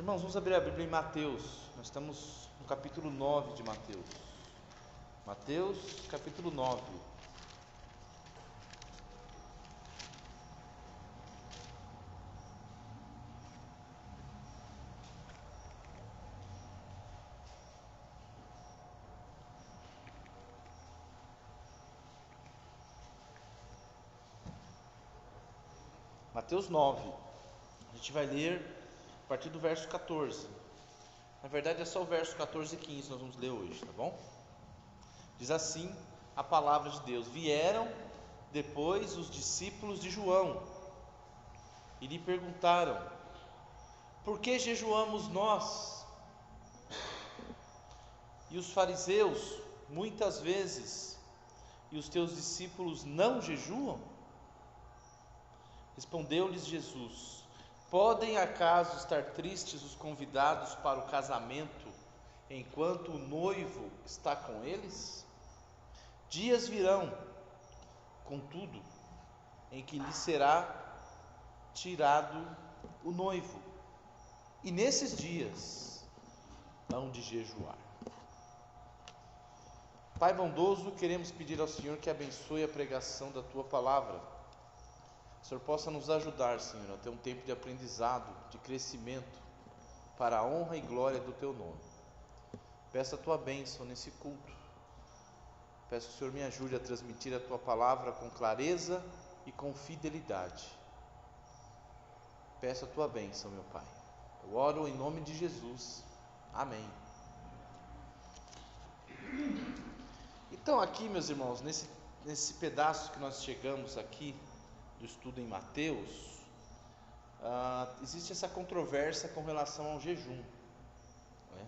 Irmãos, vamos abrir a Bíblia em Mateus. Nós estamos no capítulo 9 de Mateus. Mateus, capítulo 9. Mateus 9. A gente vai ler a partir do verso 14. Na verdade é só o verso 14 e 15 que nós vamos ler hoje, tá bom? Diz assim a palavra de Deus: Vieram depois os discípulos de João e lhe perguntaram: Por que jejuamos nós? E os fariseus muitas vezes, e os teus discípulos não jejuam? Respondeu-lhes Jesus: Podem acaso estar tristes os convidados para o casamento, enquanto o noivo está com eles? Dias virão, contudo, em que lhes será tirado o noivo, e nesses dias hão de jejuar. Pai bondoso, queremos pedir ao Senhor que abençoe a pregação da Tua palavra. O Senhor possa nos ajudar, Senhor, a ter um tempo de aprendizado, de crescimento, para a honra e glória do Teu nome. Peço a Tua bênção nesse culto. Peço que o Senhor me ajude a transmitir a Tua palavra com clareza e com fidelidade. Peço a Tua bênção, meu Pai. Eu oro em nome de Jesus. Amém. Então aqui, meus irmãos, nesse pedaço que nós chegamos aqui, do estudo em Mateus, existe essa controvérsia com relação ao jejum, né?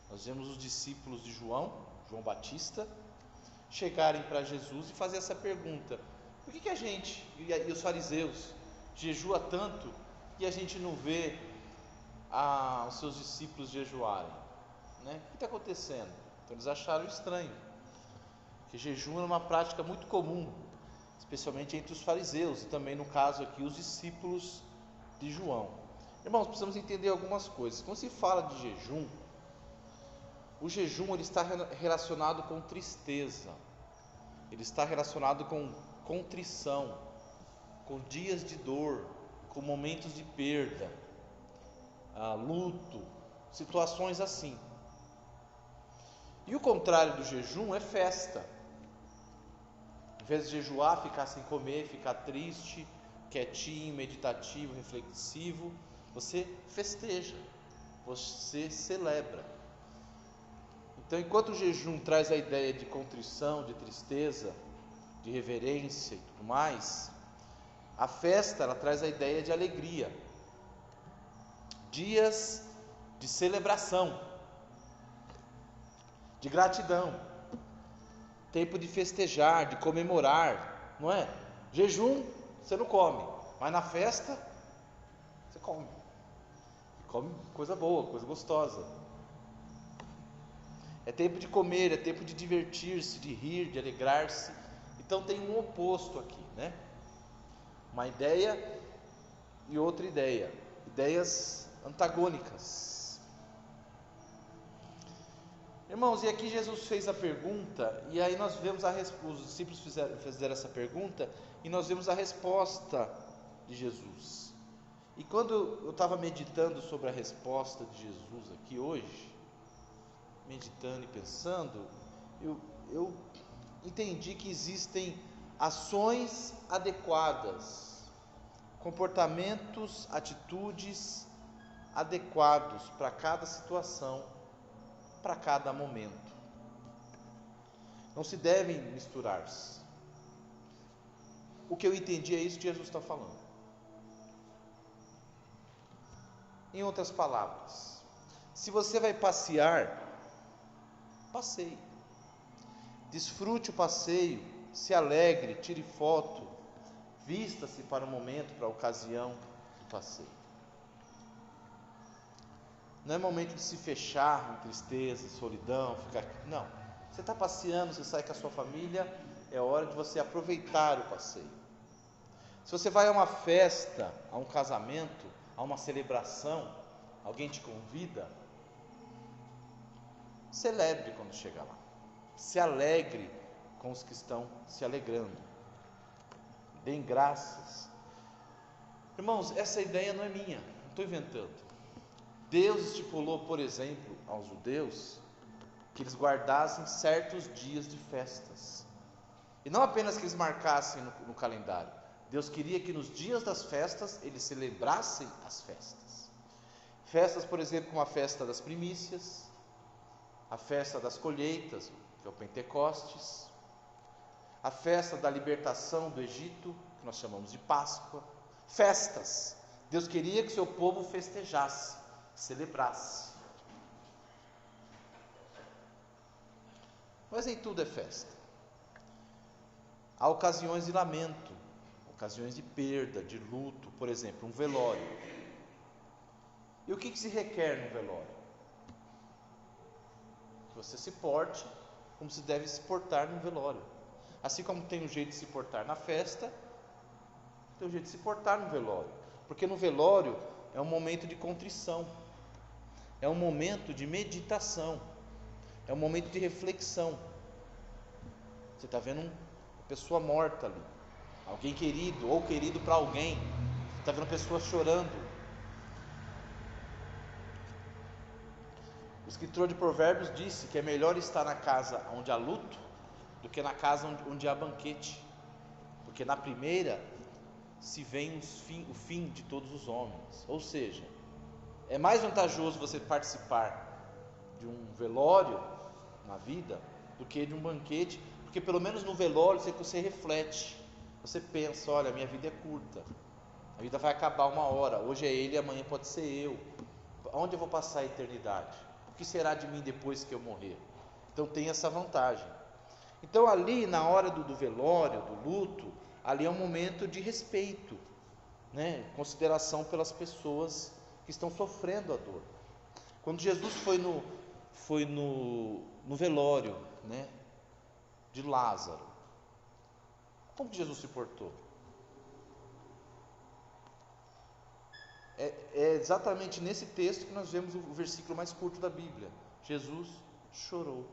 Nós vemos os discípulos de João Batista, chegarem para Jesus e fazer essa pergunta: por que a gente, e os fariseus, jejua tanto e a gente não vê os seus discípulos jejuarem, né? O que está acontecendo? Então eles acharam estranho, que jejum era uma prática muito comum, especialmente entre os fariseus, e também no caso aqui os discípulos de João. Irmãos, precisamos entender algumas coisas. Quando se fala de jejum, o jejum ele está relacionado com tristeza, ele está relacionado com contrição, com dias de dor, com momentos de perda, luto, situações assim. E o contrário do jejum é festa. Em vez de jejuar, ficar sem comer, ficar triste, quietinho, meditativo, reflexivo, você festeja, você celebra. Então, enquanto o jejum traz a ideia de contrição, de tristeza, de reverência e tudo mais, a festa ela traz a ideia de alegria, dias de celebração, de gratidão, tempo de festejar, de comemorar, não é? Jejum, você não come, mas na festa, você come. Come coisa boa, coisa gostosa. É tempo de comer, é tempo de divertir-se, de rir, de alegrar-se. Então tem um oposto aqui, né? Uma ideia e outra ideia. Ideias antagônicas. Irmãos, e aqui Jesus fez a pergunta, e aí nós vemos os discípulos fizeram essa pergunta, e nós vemos a resposta de Jesus. E quando eu estava meditando sobre a resposta de Jesus aqui hoje, meditando e pensando, eu entendi que existem ações adequadas, comportamentos, atitudes adequados para cada situação, para cada momento. Não se devem misturar-se. O que eu entendi é isso que Jesus está falando. Em outras palavras, se você vai passear, passeie, desfrute o passeio, se alegre, tire foto, vista-se para o momento, para a ocasião do passeio. Não é momento de se fechar em tristeza, solidão, não, você está passeando, você sai com a sua família, é hora de você aproveitar o passeio. Se você vai a uma festa, a um casamento, a uma celebração, alguém te convida, celebre quando chegar lá. Se alegre com os que estão se alegrando. Deem graças. Irmãos, essa ideia não é minha, não estou inventando. Deus estipulou, por exemplo, aos judeus que eles guardassem certos dias de festas. E não apenas que eles marcassem no calendário. Deus queria que nos dias das festas eles celebrassem as festas. Festas, por exemplo, como a festa das primícias, a festa das colheitas, que é o Pentecostes, a festa da libertação do Egito, que nós chamamos de Páscoa. Festas. Deus queria que o seu povo festejasse, celebrasse. Mas nem tudo é festa. Há ocasiões de lamento, ocasiões de perda, de luto, por exemplo, um velório. E o que se requer no velório? Que você se porte como se deve se portar no velório. Assim como tem um jeito de se portar na festa, tem um jeito de se portar no velório. Porque no velório é um momento de contrição, é um momento de meditação, é um momento de reflexão. Você está vendo uma pessoa morta ali, alguém querido ou querido para alguém. Você está vendo pessoas chorando. O escritor de Provérbios disse que é melhor estar na casa onde há luto do que na casa onde há banquete, porque na primeira se vê o fim de todos os homens. Ou seja, é mais vantajoso você participar de um velório na vida do que de um banquete, porque pelo menos no velório você reflete, você pensa, olha, minha vida é curta, a vida vai acabar uma hora, hoje é ele, amanhã pode ser eu, onde eu vou passar a eternidade? O que será de mim depois que eu morrer? Então tem essa vantagem. Então ali na hora do velório, do luto, ali é um momento de respeito, né? Consideração pelas pessoas que estão sofrendo a dor. Quando Jesus foi no velório, né, de Lázaro, como que Jesus se portou? É exatamente nesse texto que nós vemos o versículo mais curto da Bíblia. Jesus chorou.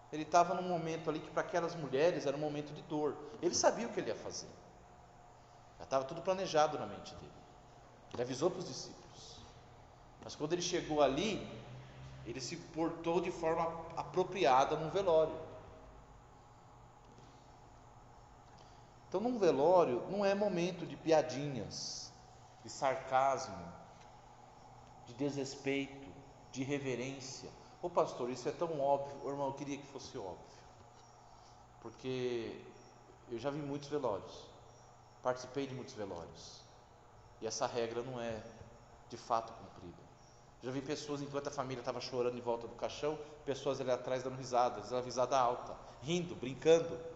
Ele estava num momento ali que para aquelas mulheres era um momento de dor. Ele sabia o que ele ia fazer. Já estava tudo planejado na mente dele. Ele avisou para os discípulos. Mas quando ele chegou ali, ele se portou de forma apropriada num velório. Então, num velório não é momento de piadinhas, de sarcasmo, de desrespeito, de irreverência. Ô pastor, isso é tão óbvio. Ô, irmão, eu queria que fosse óbvio, porque eu já vi muitos velórios, participei de muitos velórios, e essa regra não é de fato cumprida. Já vi pessoas, enquanto a família estava chorando em volta do caixão, pessoas ali atrás dando risadas, dando risada alta, rindo, brincando.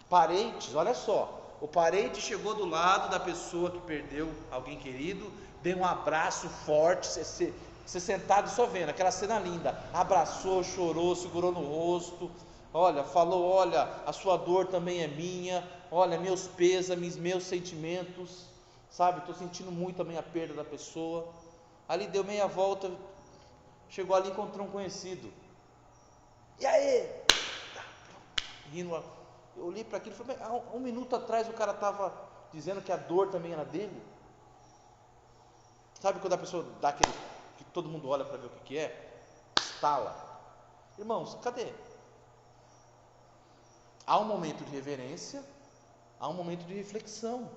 Parentes, olha só, o parente chegou do lado da pessoa que perdeu alguém querido, deu um abraço forte, você sentado só vendo, aquela cena linda, abraçou, chorou, segurou no rosto, olha, falou, olha, a sua dor também é minha, olha, meus pêsames, meus sentimentos, sabe, estou sentindo muito também a perda da pessoa. Ali deu meia volta, chegou ali e encontrou um conhecido, e aí? Rindo. Eu olhei para aquilo e falei, um minuto atrás o cara estava dizendo que a dor também era dele. Sabe quando a pessoa dá aquele, que todo mundo olha para ver o que é? Estala. Irmãos, cadê? Há um momento de reverência, há um momento de reflexão,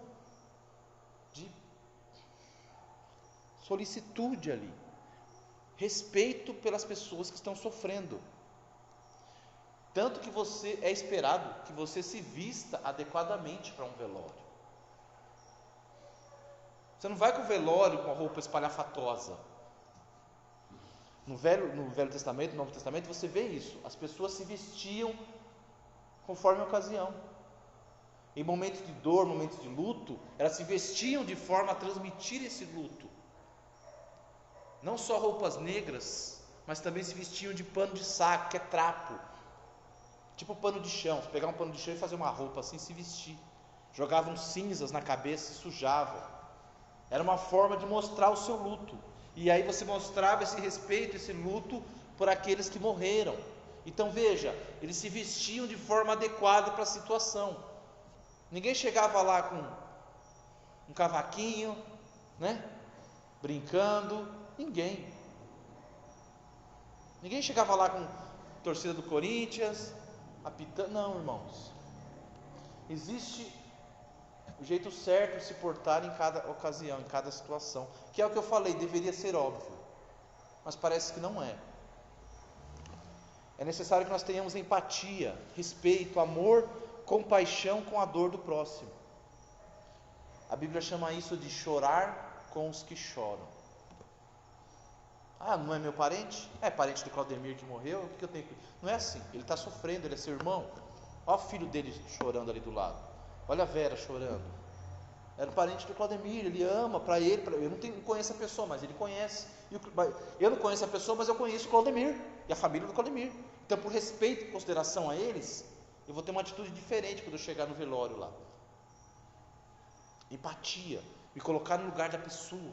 de solicitude ali, respeito pelas pessoas que estão sofrendo. Tanto que é esperado que você se vista adequadamente para um velório. Você não vai com o velório com a roupa espalhafatosa. No Velho Testamento, no Novo Testamento, você vê isso. As pessoas se vestiam conforme a ocasião. Em momentos de dor, momentos de luto, elas se vestiam de forma a transmitir esse luto. Não só roupas negras, mas também se vestiam de pano de saco, que é trapo. Tipo pano de chão, você pegar um pano de chão e fazer uma roupa assim, se vestir. Jogavam cinzas na cabeça e sujavam. Era uma forma de mostrar o seu luto. E aí você mostrava esse respeito, esse luto por aqueles que morreram. Então veja, eles se vestiam de forma adequada para a situação. Ninguém chegava lá com um cavaquinho, né? Brincando. Ninguém chegava lá com torcida do Corinthians, apitando. Não, irmãos. Existe o jeito certo de se portar em cada ocasião, em cada situação, que é o que eu falei, deveria ser óbvio, mas parece que não é. É necessário que nós tenhamos empatia, respeito, amor, compaixão com a dor do próximo. A Bíblia chama isso de chorar com os que choram. Ah, não é meu parente? É parente do Claudemir que morreu? O que eu tenho que... Não é assim, ele está sofrendo, ele é seu irmão. Olha o filho dele chorando ali do lado. Olha a Vera chorando. Era parente do Claudemir, ele ama, para ele, eu não conheço a pessoa, mas ele conhece. Eu não conheço a pessoa, mas eu conheço o Claudemir e a família do Claudemir. Então, por respeito e consideração a eles, eu vou ter uma atitude diferente quando eu chegar no velório lá. Empatia, me colocar no lugar da pessoa.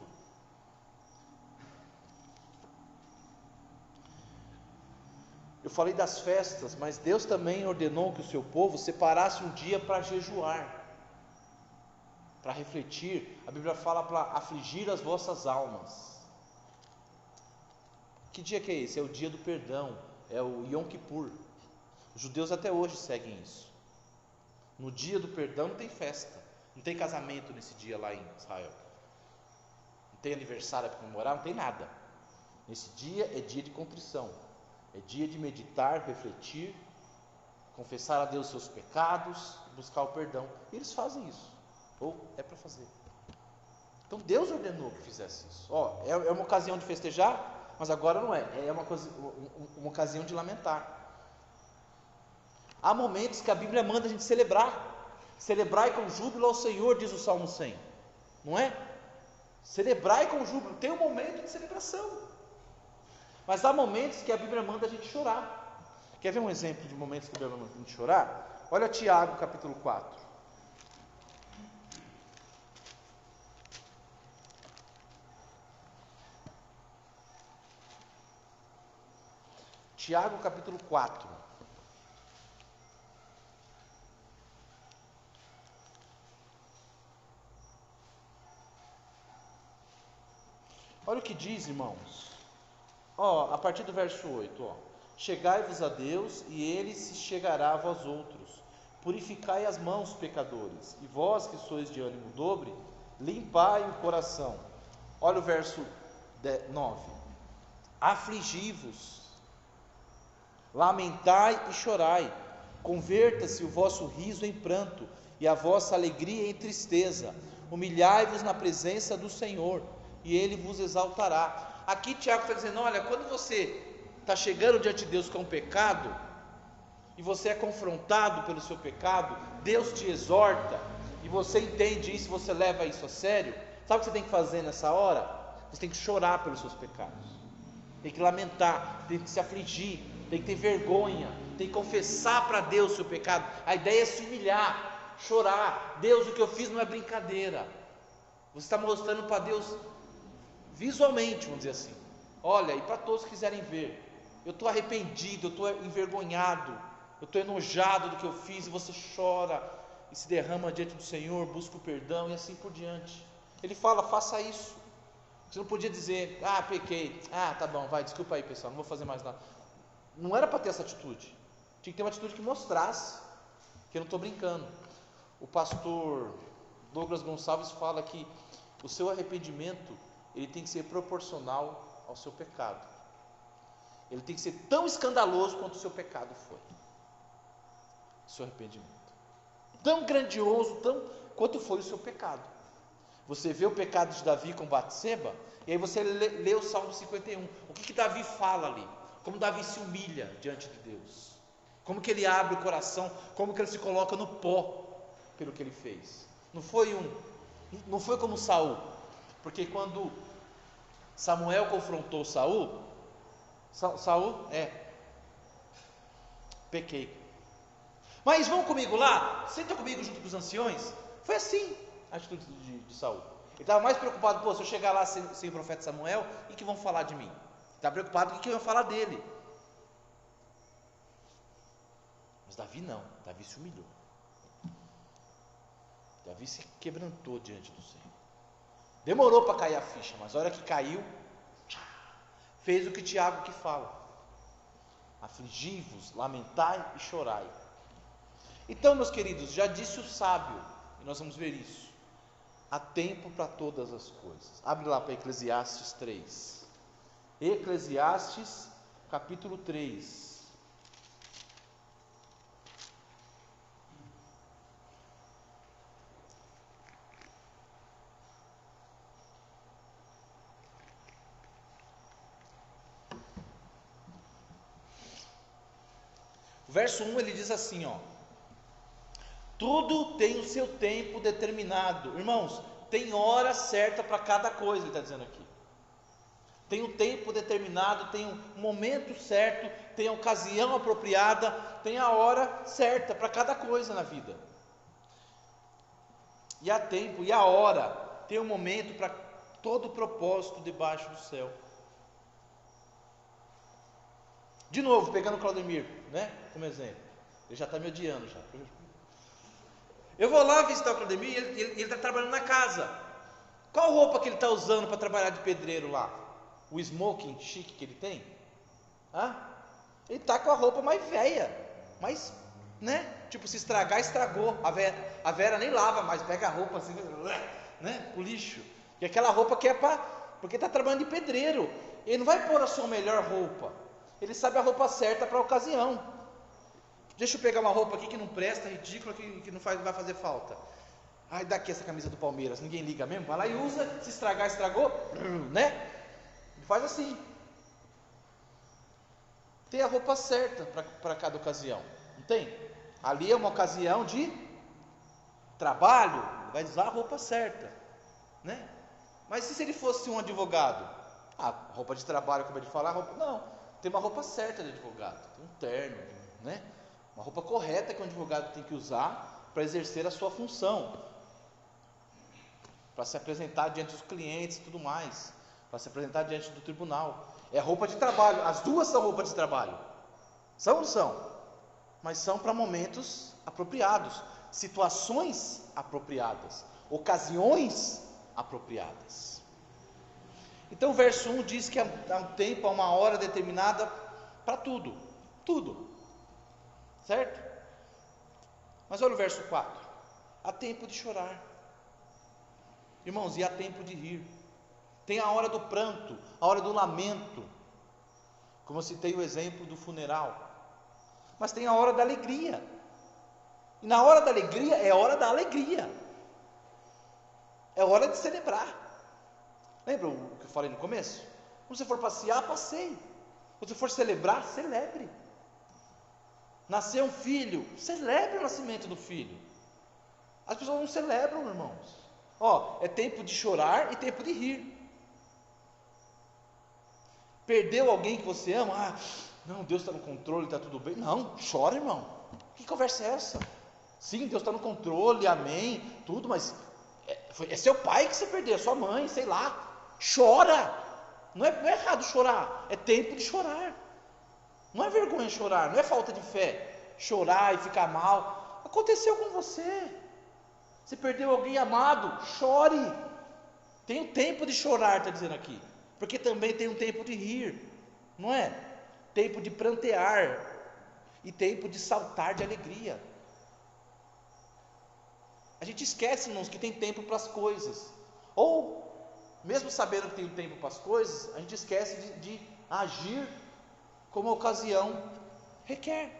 Eu falei das festas, mas Deus também ordenou que o seu povo separasse um dia para jejuar, para refletir. A Bíblia fala para afligir as vossas almas. Que dia que é esse? É o dia do perdão, é o Yom Kippur. Os judeus até hoje seguem isso. No dia do perdão não tem festa, não tem casamento nesse dia lá em Israel, não tem aniversário para comemorar, não tem nada. Nesse dia é dia de contrição, é dia de meditar, refletir, confessar a Deus seus pecados, buscar o perdão. E eles fazem isso, ou é para fazer. Então Deus ordenou que fizesse isso. É uma ocasião de festejar, mas agora não é, é uma ocasião de lamentar. Há momentos que a Bíblia manda a gente celebrar. Celebrai com júbilo ao Senhor, diz o Salmo 100. Não é? Celebrai com júbilo. Tem um momento de celebração. Mas há momentos que a Bíblia manda a gente chorar. Quer ver um exemplo de momentos que a Bíblia manda a gente chorar? Olha Tiago capítulo 4. Tiago capítulo 4. Olha o que diz, irmãos. A partir do verso 8. Chegai-vos a Deus, e Ele se chegará a vós outros. Purificai as mãos, pecadores, e vós que sois de ânimo dobre, limpai o coração. Olha o verso 9. Afligi-vos, lamentai e chorai, converta-se o vosso riso em pranto, e a vossa alegria em tristeza. Humilhai-vos na presença do Senhor, e Ele vos exaltará. Aqui Tiago está dizendo, olha, quando você está chegando diante de Deus com um pecado, e você é confrontado pelo seu pecado, Deus te exorta, e você entende isso, você leva isso a sério, sabe o que você tem que fazer nessa hora? Você tem que chorar pelos seus pecados, tem que lamentar, tem que se afligir, tem que ter vergonha, tem que confessar para Deus o seu pecado. A ideia é se humilhar, chorar. Deus, o que eu fiz não é brincadeira. Você está mostrando para Deus visualmente, vamos dizer assim, olha, e para todos que quiserem ver, eu estou arrependido, eu estou envergonhado, eu estou enojado do que eu fiz, e você chora, e se derrama diante do Senhor, busca o perdão, e assim por diante. Ele fala, faça isso. Você não podia dizer, pequei, tá bom, vai, desculpa aí pessoal, não vou fazer mais nada. Não era para ter essa atitude, tinha que ter uma atitude que mostrasse, que eu não estou brincando. O pastor Douglas Gonçalves fala que o seu arrependimento, ele tem que ser proporcional ao seu pecado. Ele tem que ser tão escandaloso quanto o seu pecado foi. O seu arrependimento. Tão grandioso, quanto foi o seu pecado. Você vê o pecado de Davi com Batseba, e aí você lê o Salmo 51. O que Davi fala ali? Como Davi se humilha diante de Deus. Como que ele abre o coração, como que ele se coloca no pó pelo que ele fez. Não foi como Saul. Porque quando Samuel confrontou Saul, pequei. Mas vão comigo lá, senta comigo junto com os anciões. Foi assim a atitude de Saul. Ele estava mais preocupado, pô, se eu chegar lá sem o profeta Samuel, o que vão falar de mim? Está preocupado com o que vão falar dele. Mas Davi não, Davi se humilhou. Davi se quebrantou diante do Senhor. Demorou para cair a ficha, mas a hora que caiu, fez o que Tiago que fala: afligi-vos, lamentai e chorai. Então, meus queridos, já disse o sábio, e nós vamos ver isso: há tempo para todas as coisas. Abre lá para Eclesiastes 3. Eclesiastes capítulo 3. Verso 1 ele diz assim, ó: tudo tem o seu tempo determinado. Irmãos, tem hora certa para cada coisa, ele está dizendo aqui. Tem um tempo determinado, tem um momento certo, tem a ocasião apropriada, tem a hora certa para cada coisa na vida. E há tempo, e a hora, tem um momento para todo propósito debaixo do céu. De novo, pegando o Claudemir, né, como exemplo. Ele já está me odiando já. Eu vou lá visitar o Claudemir e ele está trabalhando na casa. Qual roupa que ele está usando para trabalhar de pedreiro lá? O smoking chique que ele tem? Ele está com a roupa mais velha, mas, né? Tipo, se estragar, estragou. A Vera nem lava mais, pega a roupa assim, né? O lixo. E aquela roupa que é para, porque está trabalhando de pedreiro. Ele não vai pôr a sua melhor roupa. Ele sabe a roupa certa para a ocasião. Deixa eu pegar uma roupa aqui que não presta, ridícula, que não vai fazer falta. Ai, daqui essa camisa do Palmeiras, ninguém liga mesmo, vai lá e usa, se estragar, estragou, né? Ele faz assim. Tem a roupa certa para cada ocasião, não tem? Ali é uma ocasião de trabalho, vai usar a roupa certa, né? Mas e se ele fosse um advogado? Roupa de trabalho, acabei de falar, não, tem uma roupa certa de advogado, tem um terno, né? Uma roupa correta que um advogado tem que usar para exercer a sua função, para se apresentar diante dos clientes e tudo mais, para se apresentar diante do tribunal. É roupa de trabalho, as duas são roupas de trabalho. São ou não são? Mas são para momentos apropriados, situações apropriadas, ocasiões apropriadas. Então o verso 1 diz que há um tempo, há uma hora determinada para tudo, tudo. Certo? Mas olha o verso 4: há tempo de chorar, irmãos, e há tempo de rir. Tem a hora do pranto, a hora do lamento, como eu citei o exemplo do funeral. Mas tem a hora da alegria, e na hora da alegria é hora da alegria, é hora de celebrar. Lembra o que eu falei no começo? Quando você for passear, passeie. Quando você for celebrar, celebre. Nasceu um filho, celebre o nascimento do filho. As pessoas não celebram, irmãos. É tempo de chorar e tempo de rir. Perdeu alguém que você ama? Não, Deus está no controle, está tudo bem. Não, chora, irmão. Que conversa é essa? Sim, Deus está no controle, amém, tudo, mas é seu pai que você perdeu, é sua mãe, sei lá. Chora. Não é errado chorar, é tempo de chorar. Não é vergonha chorar, não é falta de fé, chorar e ficar mal. Aconteceu com você. Você perdeu alguém amado, chore. Tem um tempo de chorar, está dizendo aqui. Porque também tem um tempo de rir, não é? Tempo de prantear e tempo de saltar de alegria. A gente esquece, irmãos, que tem tempo para as coisas. Ou, mesmo sabendo que tem um tempo para as coisas, a gente esquece de agir como a ocasião requer.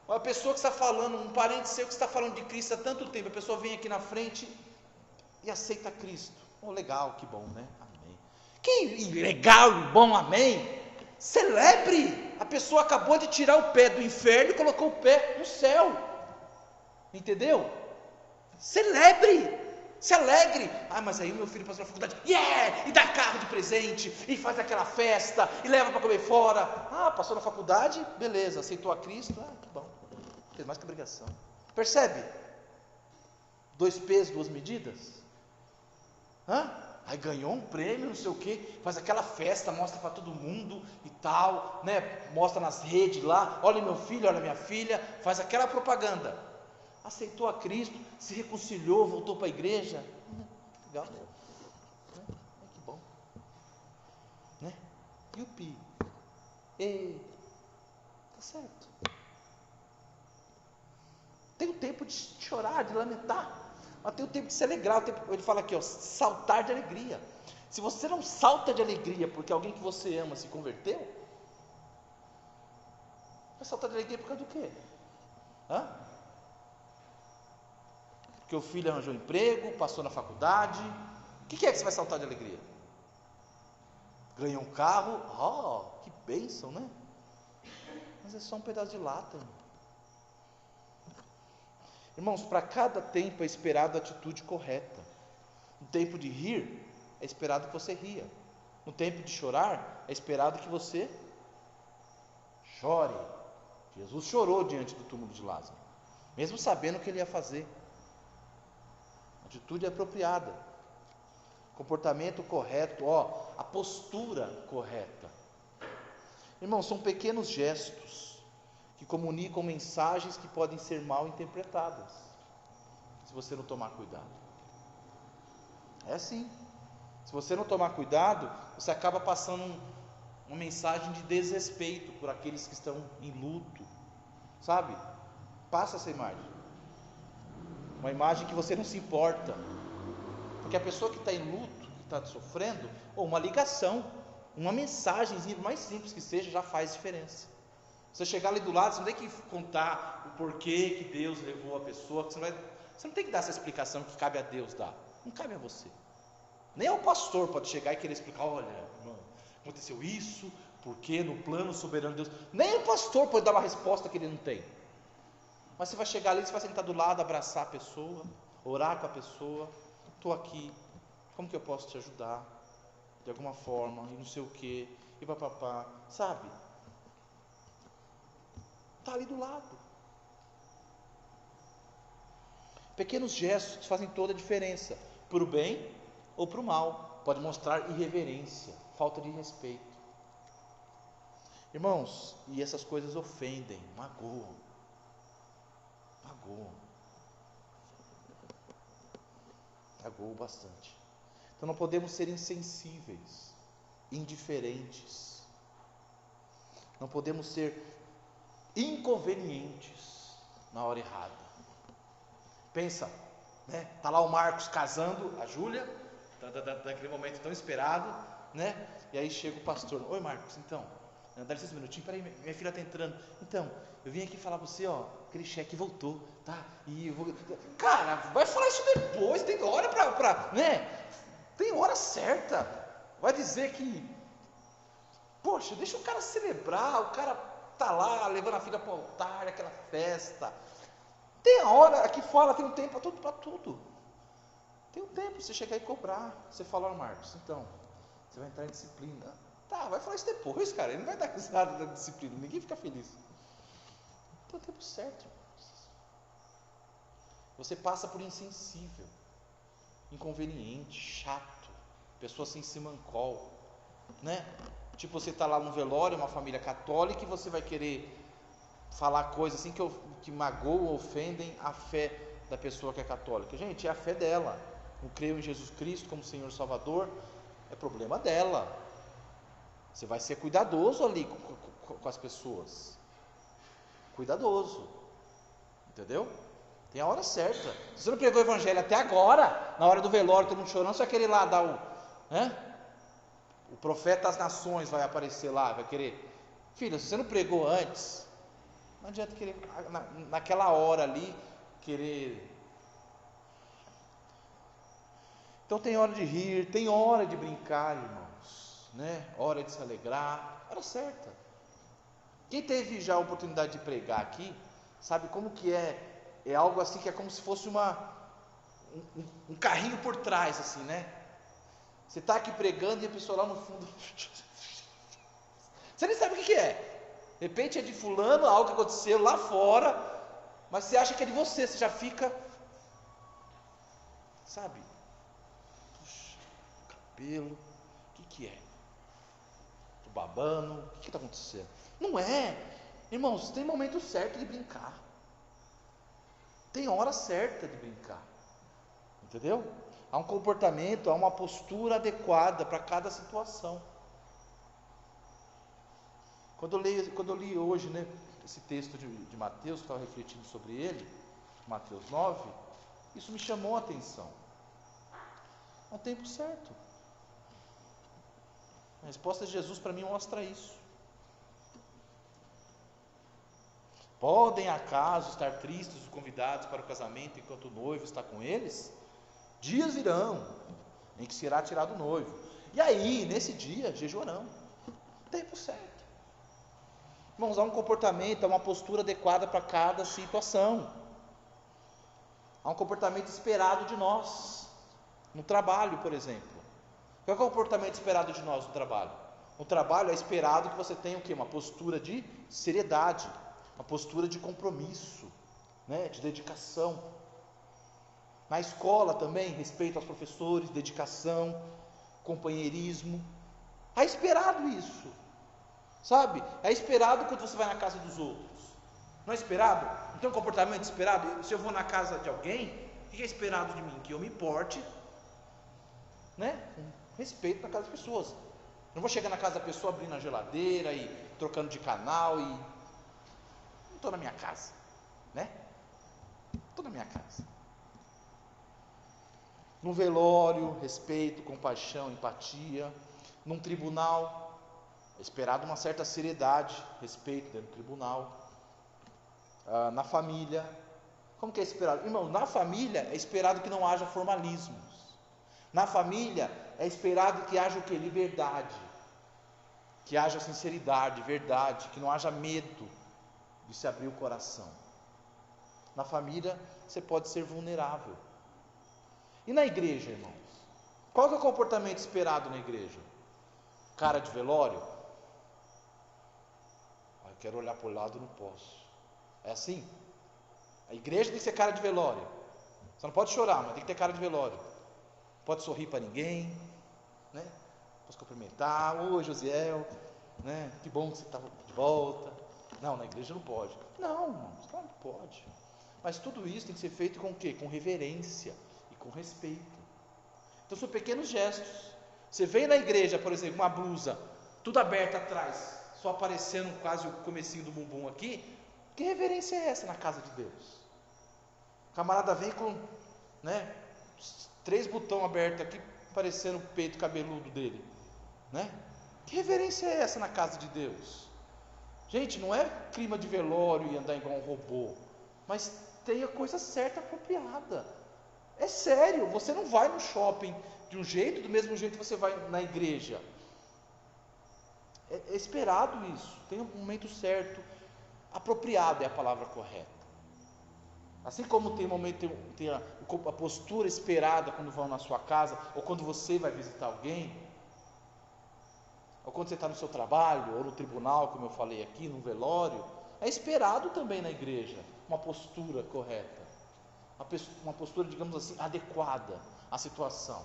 Uma pessoa que está falando, um parente seu que está falando de Cristo há tanto tempo, a pessoa vem aqui na frente e aceita Cristo. Legal, que bom, né? Amém. Que legal e bom, amém. Celebre. A pessoa acabou de tirar o pé do inferno e colocou o pé no céu. Entendeu? Celebre. Se alegre. Mas aí o meu filho passou na faculdade, e dá carro de presente, e faz aquela festa, e leva para comer fora. Passou na faculdade, beleza, aceitou a Cristo, que bom, fez mais que obrigação. Percebe? 2 pesos, 2 medidas. Aí ganhou um prêmio, não sei o que, faz aquela festa, mostra para todo mundo e tal, né? Mostra nas redes lá, olha meu filho, olha minha filha, faz aquela propaganda. Aceitou a Cristo, se reconciliou, voltou para a igreja. Legal, né? Que bom, né? Yupi, tá certo. Tem o tempo de chorar, de lamentar, mas tem o tempo de se alegrar. Ele fala aqui, saltar de alegria. Se você não salta de alegria porque alguém que você ama se converteu, vai saltar de alegria por causa do quê? Porque o filho arranjou emprego, passou na faculdade. O que é que você vai saltar de alegria? Ganhou um carro, que bênção, né? Mas é só um pedaço de lata, irmão. Irmãos, para cada tempo é esperado a atitude correta. No tempo de rir, é esperado que você ria. No tempo de chorar, é esperado que você chore. Jesus chorou diante do túmulo de Lázaro, mesmo sabendo o que ele ia fazer. Atitude apropriada, comportamento correto, a postura correta. Irmãos, são pequenos gestos que comunicam mensagens que podem ser mal interpretadas, se você não tomar cuidado. É assim. Se você não tomar cuidado, você acaba passando uma mensagem de desrespeito por aqueles que estão em luto, sabe? Passa essa imagem, uma imagem que você não se importa, porque a pessoa que está em luto, que está sofrendo, ou uma ligação, uma mensagem, mais simples que seja, já faz diferença. Você chegar ali do lado, você não tem que contar o porquê que Deus levou a pessoa, você não tem que dar essa explicação que cabe a Deus dar, não cabe a você. Nem o pastor pode chegar e querer explicar, olha, irmão, aconteceu isso, porque no plano soberano de Deus. Nem o pastor pode dar uma resposta que ele não tem. Mas você vai chegar ali, você vai sentar do lado, abraçar a pessoa, orar com a pessoa. Estou aqui, como que eu posso te ajudar? De alguma forma, e não sei o que, e papapá, sabe? Está ali do lado. Pequenos gestos fazem toda a diferença, para o bem ou para o mal. Pode mostrar irreverência, falta de respeito. Irmãos, e essas coisas ofendem, magoam. Magoam bastante. Então não podemos ser insensíveis, indiferentes. Não podemos ser inconvenientes na hora errada. Pensa, né? Tá lá o Marcos casando a Júlia, daquele momento tão esperado, né? E aí chega o pastor. Oi, Marcos, então, dá licença um minutinho, peraí, minha filha está entrando. Então, eu vim aqui falar para você, aquele cheque voltou, tá? E eu vou... Cara, vai falar isso depois, tem hora para, né? Tem hora certa. Vai dizer que, poxa, deixa o cara celebrar, o cara tá lá levando a filha para o altar, aquela festa. Tem a hora, aqui fala, tem um tempo para tudo. Tem um tempo para você chegar e cobrar. Você fala, Marcos, então, você vai entrar em disciplina. Tá, vai falar isso depois, cara. Ele não vai dar risada da disciplina, ninguém fica feliz. Tem o tempo certo, irmãos. Você passa por insensível, inconveniente, chato, pessoa sem simancol, né? Tipo, você está lá no velório, uma família católica, e você vai querer falar coisas assim que magoam ou ofendem a fé da pessoa que é católica. Gente, é a fé dela. Não creio em Jesus Cristo como Senhor e Salvador, é problema dela. Você vai ser cuidadoso ali com as pessoas. Cuidadoso. Entendeu? Tem a hora certa. Se você não pregou o evangelho até agora, na hora do velório, todo mundo chorando, você vai querer lá dar o profeta das nações vai aparecer lá, vai querer. Filha, se você não pregou antes, não adianta querer, naquela hora ali, querer. Então tem hora de rir, tem hora de brincar, irmãos, né? Hora de se alegrar, hora certa. Quem teve já a oportunidade de pregar aqui, sabe como que é algo assim que é como se fosse um carrinho por trás, assim, né? Você está aqui pregando e a pessoa lá no fundo, você nem sabe o que é. De repente é de fulano, algo que aconteceu lá fora, mas você acha que é de você já fica, sabe? Puxa, cabelo. O que é? Tô babando, o que está acontecendo? Não é, irmãos, tem momento certo de brincar, tem hora certa de brincar, entendeu? Há um comportamento, há uma postura adequada para cada situação. Quando eu li hoje, né, esse texto de Mateus, estava refletindo sobre ele, Mateus 9, isso me chamou a atenção. É o tempo certo. A resposta de Jesus para mim mostra isso. Podem acaso estar tristes os convidados para o casamento enquanto o noivo está com eles? Dias virão em que será tirado o noivo, e aí nesse dia jejuarão. Tempo certo. Vamos usar um comportamento, uma postura adequada para cada situação. Há um comportamento esperado de nós no trabalho, por exemplo. Qual é o comportamento esperado de nós no trabalho? No trabalho é esperado que você tenha o quê? Uma postura de seriedade, uma postura de compromisso, né? De dedicação. Na escola também, respeito aos professores, dedicação, companheirismo. É esperado isso, sabe? É esperado quando você vai na casa dos outros. Não é esperado? Não tem um comportamento esperado? Se eu vou na casa de alguém, o que é esperado de mim? Que eu me importe, né? Com respeito na casa das pessoas. Eu não vou chegar na casa da pessoa abrindo a geladeira e trocando de canal e... Não estou na minha casa, né? Estou na minha casa. No velório, respeito, compaixão, empatia. Num tribunal, é esperado uma certa seriedade, respeito dentro do tribunal. Na família, como que é esperado? Irmão, na família é esperado que não haja formalismos. Na família é esperado que haja o que? Liberdade, que haja sinceridade, verdade, que não haja medo de se abrir o coração. Na família você pode ser vulnerável. E na igreja, irmãos? Qual que é o comportamento esperado na igreja? Cara de velório? Eu quero olhar para o lado, não posso. É assim? A igreja tem que ser cara de velório. Você não pode chorar, mas tem que ter cara de velório. Não pode sorrir para ninguém, né? Posso cumprimentar. Oi, Josiel, né? Que bom que você estava de volta. Não, na igreja não pode. Não, irmãos, claro que pode. Mas tudo isso tem que ser feito com o quê? Com reverência e com respeito. Então são pequenos gestos. Você vem na igreja, por exemplo, uma blusa tudo aberta atrás, só aparecendo quase o comecinho do bumbum aqui. Que reverência é essa na casa de Deus? O camarada vem com, né, 3 botões abertos aqui, parecendo o peito cabeludo dele, né? Que reverência é essa na casa de Deus? Gente, não é clima de velório e andar igual um robô, mas tenha a coisa certa, apropriada. É sério, você não vai no shopping de um jeito, do mesmo jeito que você vai na igreja. É esperado isso, tem um momento certo, apropriado é a palavra correta. Assim como tem momento, tem a postura esperada quando vão na sua casa, ou quando você vai visitar alguém, ou quando você está no seu trabalho, ou no tribunal, como eu falei aqui, no velório, é esperado também na igreja uma postura correta, uma postura, digamos assim, adequada à situação,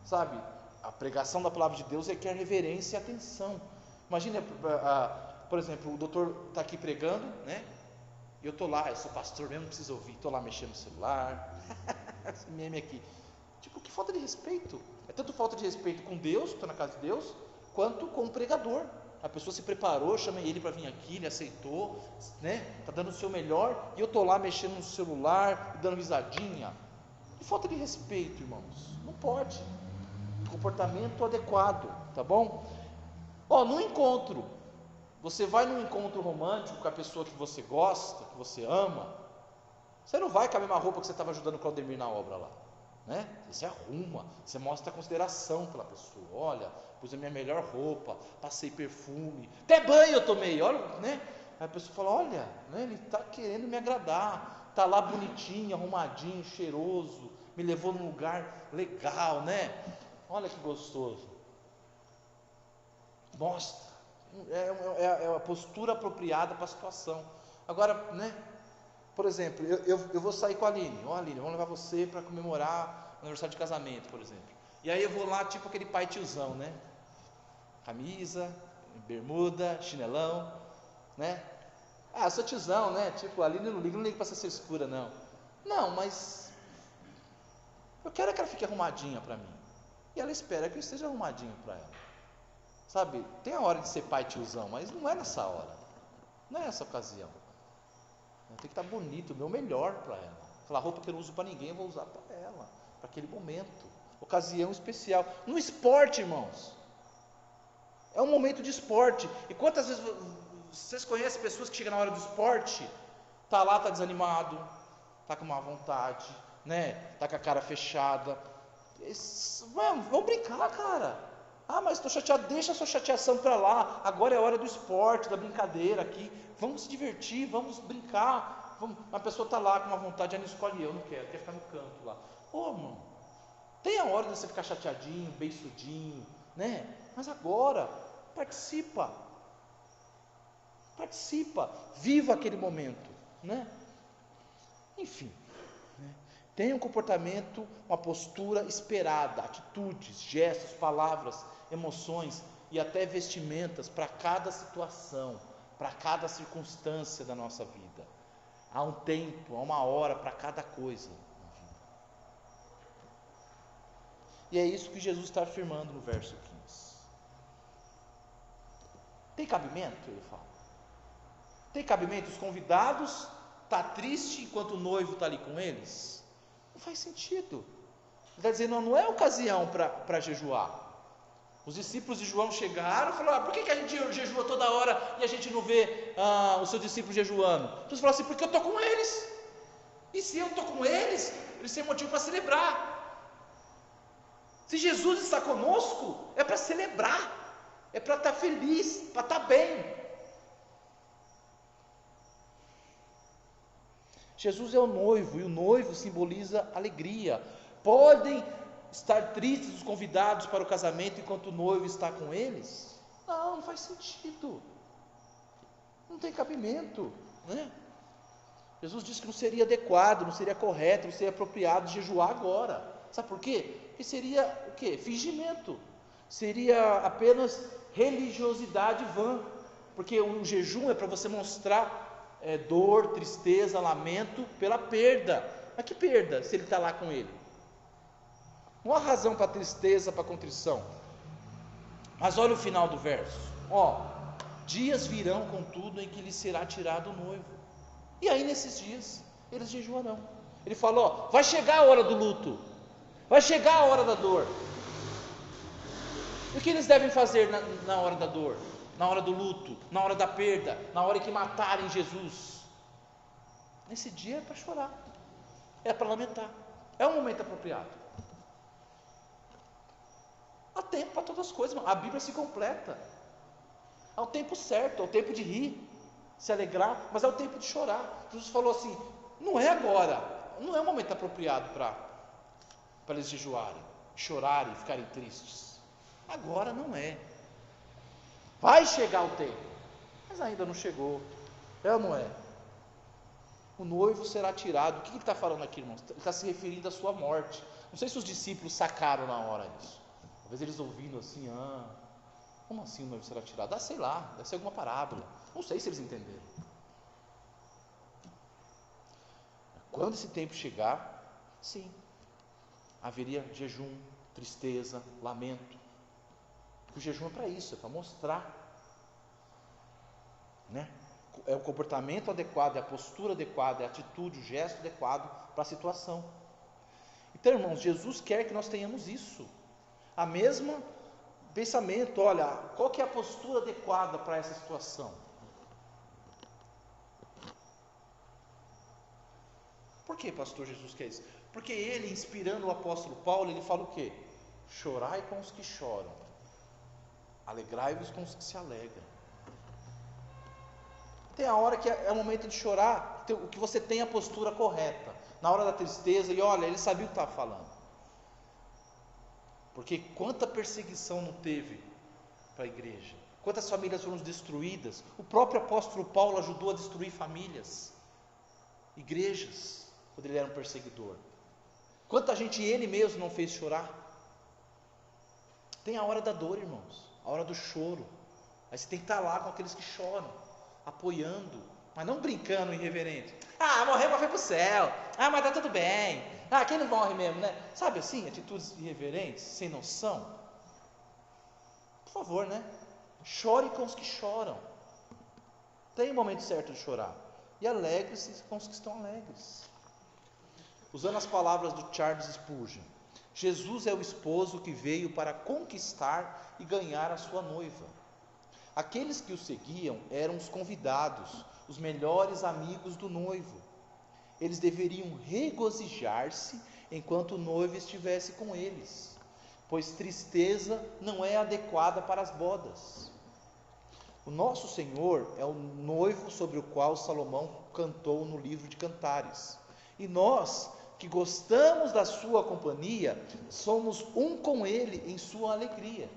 sabe? A pregação da palavra de Deus requer reverência e atenção. Imagina, por exemplo, o doutor está aqui pregando, né? E eu estou lá, eu sou pastor mesmo, não preciso ouvir, estou lá mexendo no celular, esse meme aqui. Tipo, que falta de respeito. É tanto falta de respeito com Deus, que estou na casa de Deus, quanto com o pregador. A pessoa se preparou, chamei ele para vir aqui, ele aceitou, né? Está dando o seu melhor, e eu estou lá mexendo no celular, dando risadinha. Que falta de respeito, irmãos. Não pode. Comportamento adequado, tá bom? No encontro, você vai num encontro romântico com a pessoa que você gosta, que você ama, você não vai com a mesma roupa que você estava ajudando o Claudemir na obra lá, né? Você se arruma, você mostra consideração pela pessoa. Olha, pus a minha melhor roupa, passei perfume, até banho eu tomei, olha, né? Aí a pessoa fala, olha, né, ele está querendo me agradar, está lá bonitinho, arrumadinho, cheiroso, me levou num lugar legal, né? Olha que gostoso. Mostra. É a postura apropriada para a situação. Agora, né? Por exemplo, eu vou sair com a Aline. Aline, vamos levar você para comemorar o aniversário de casamento, por exemplo. E aí eu vou lá, tipo aquele pai tiozão, né? Camisa, bermuda, chinelão, né? Ah, eu sou tiozão, né? Tipo, ali não ligo pra essa frescura, não. Não, mas eu quero que ela fique arrumadinha para mim. E ela espera que eu esteja arrumadinho para ela. Sabe, tem a hora de ser pai tiozão, mas não é nessa hora. Não é essa ocasião. Tem que estar bonito, o meu melhor para ela. Aquela roupa que eu não uso para ninguém, eu vou usar para ela. Para aquele momento. Ocasião especial. No esporte, irmãos. É um momento de esporte. E quantas vezes vocês conhecem pessoas que chegam na hora do esporte, tá lá, tá desanimado, tá com má vontade, né? Tá com a cara fechada. Vamos brincar, cara. Ah, mas estou chateado. Deixa a sua chateação para lá. Agora é hora do esporte, da brincadeira aqui. Vamos se divertir, vamos brincar. Uma pessoa tá lá com uma vontade, ela não escolhe, eu não quero, quer ficar no canto lá. Ô, irmão, tem a hora de você ficar chateadinho, beiçudinho, né? Mas agora, participa, viva aquele momento, né? Enfim, né? Tenha um comportamento, uma postura esperada, atitudes, gestos, palavras, emoções e até vestimentas para cada situação, para cada circunstância da nossa vida. Há um tempo, há uma hora para cada coisa na vida. E é isso que Jesus está afirmando no verso 15. Tem cabimento? Ele fala. Tem cabimento? Os convidados estão tristes enquanto o noivo está ali com eles? Não faz sentido. Ele está dizendo, não é ocasião para jejuar. Os discípulos de João chegaram e falaram, por que a gente jejua toda hora e a gente não vê os seus discípulos jejuando? Jesus falou assim, porque eu estou com eles. E se eu estou com eles, eles têm motivo para celebrar. Se Jesus está conosco, é para celebrar. É para estar feliz, para estar bem. Jesus é o noivo, e o noivo simboliza alegria. Podem estar tristes os convidados para o casamento enquanto o noivo está com eles? Não, não faz sentido. Não tem cabimento, né? Jesus disse que não seria adequado, não seria correto, não seria apropriado jejuar agora. Sabe por quê? Porque seria o quê? Fingimento. Seria apenas religiosidade vã. Porque o jejum é para você mostrar dor, tristeza, lamento pela perda. Mas que perda se ele está lá com ele? Não há razão para tristeza, para contrição. Mas olha o final do verso. Dias virão, contudo, em que lhe será tirado o noivo. E aí nesses dias, eles jejuarão. Ele falou, vai chegar a hora do luto. Vai chegar a hora da dor. E o que eles devem fazer na hora da dor? Na hora do luto, na hora da perda, na hora em que matarem Jesus? Nesse dia é para chorar, é para lamentar, é um momento apropriado. Há tempo para todas as coisas, a Bíblia se completa. Há o tempo certo, é o tempo de rir, se alegrar, mas é o tempo de chorar. Jesus falou assim, não é agora, não é o momento apropriado para eles jejuarem, chorarem, ficarem tristes. Agora não é. Vai chegar o tempo, mas ainda não chegou. É ou não é? O noivo será tirado. O que ele está falando aqui, irmãos? Ele está se referindo à sua morte. Não sei se os discípulos sacaram na hora isso. Talvez eles ouvindo assim, como assim o noivo será tirado? Sei lá, deve ser alguma parábola. Não sei se eles entenderam. Quando esse tempo chegar, sim, haveria jejum, tristeza, lamento. O jejum é para isso, é para mostrar, né? É o comportamento adequado, é a postura adequada, é a atitude, o gesto adequado para a situação. Então, irmãos, Jesus quer que nós tenhamos isso, a mesma pensamento. Olha, qual que é a postura adequada para essa situação? Por que, pastor, Jesus quer isso? Porque ele, inspirando o apóstolo Paulo, ele fala o quê? Chorai com os que choram, alegrai-vos com os que se alegram. Tem a hora que é o momento de chorar, que você tem a postura correta, na hora da tristeza, e olha, ele sabia o que estava falando, porque quanta perseguição não teve para a igreja, quantas famílias foram destruídas. O próprio apóstolo Paulo ajudou a destruir famílias, igrejas, quando ele era um perseguidor. Quanta gente ele mesmo não fez chorar. Tem a hora da dor, irmãos, a hora do choro. Aí você tem que estar lá com aqueles que choram, apoiando, mas não brincando irreverente. Ah, morreu, mas foi pro céu. Ah, mas tá tudo bem. Ah, quem não morre mesmo, né? Sabe assim, atitudes irreverentes, sem noção. Por favor, né? Chore com os que choram. Tem o momento certo de chorar. E alegre-se com os que estão alegres. Usando as palavras do Charles Spurgeon, Jesus é o esposo que veio para conquistar e ganhar a sua noiva. Aqueles que o seguiam eram os convidados, os melhores amigos do noivo. Eles deveriam regozijar-se enquanto o noivo estivesse com eles, pois tristeza não é adequada para as bodas. O nosso Senhor é o noivo sobre o qual Salomão cantou no livro de Cantares. E nós, que gostamos da sua companhia, somos um com ele em sua alegria.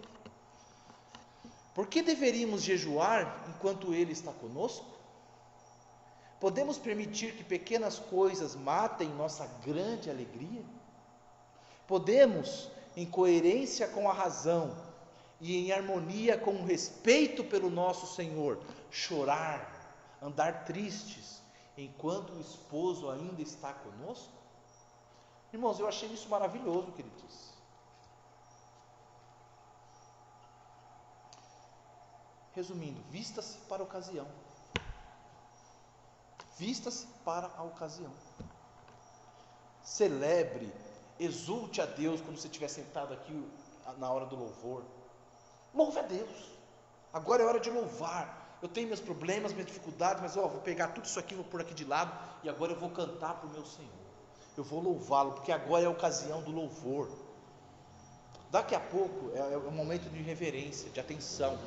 Por que deveríamos jejuar enquanto ele está conosco? Podemos permitir que pequenas coisas matem nossa grande alegria? Podemos, em coerência com a razão e em harmonia com o respeito pelo nosso Senhor, chorar, andar tristes, enquanto o esposo ainda está conosco? Irmãos, eu achei isso maravilhoso que ele disse. Resumindo, vista-se para a ocasião. Vista-se para a ocasião. Celebre, exulte a Deus quando você estiver sentado aqui na hora do louvor. Louve a Deus. Agora é hora de louvar. Eu tenho meus problemas, minhas dificuldades, mas vou pegar tudo isso aqui, vou pôr aqui de lado e agora eu vou cantar para o meu Senhor. Eu vou louvá-lo, porque agora é a ocasião do louvor. Daqui a pouco é um momento de reverência, de atenção.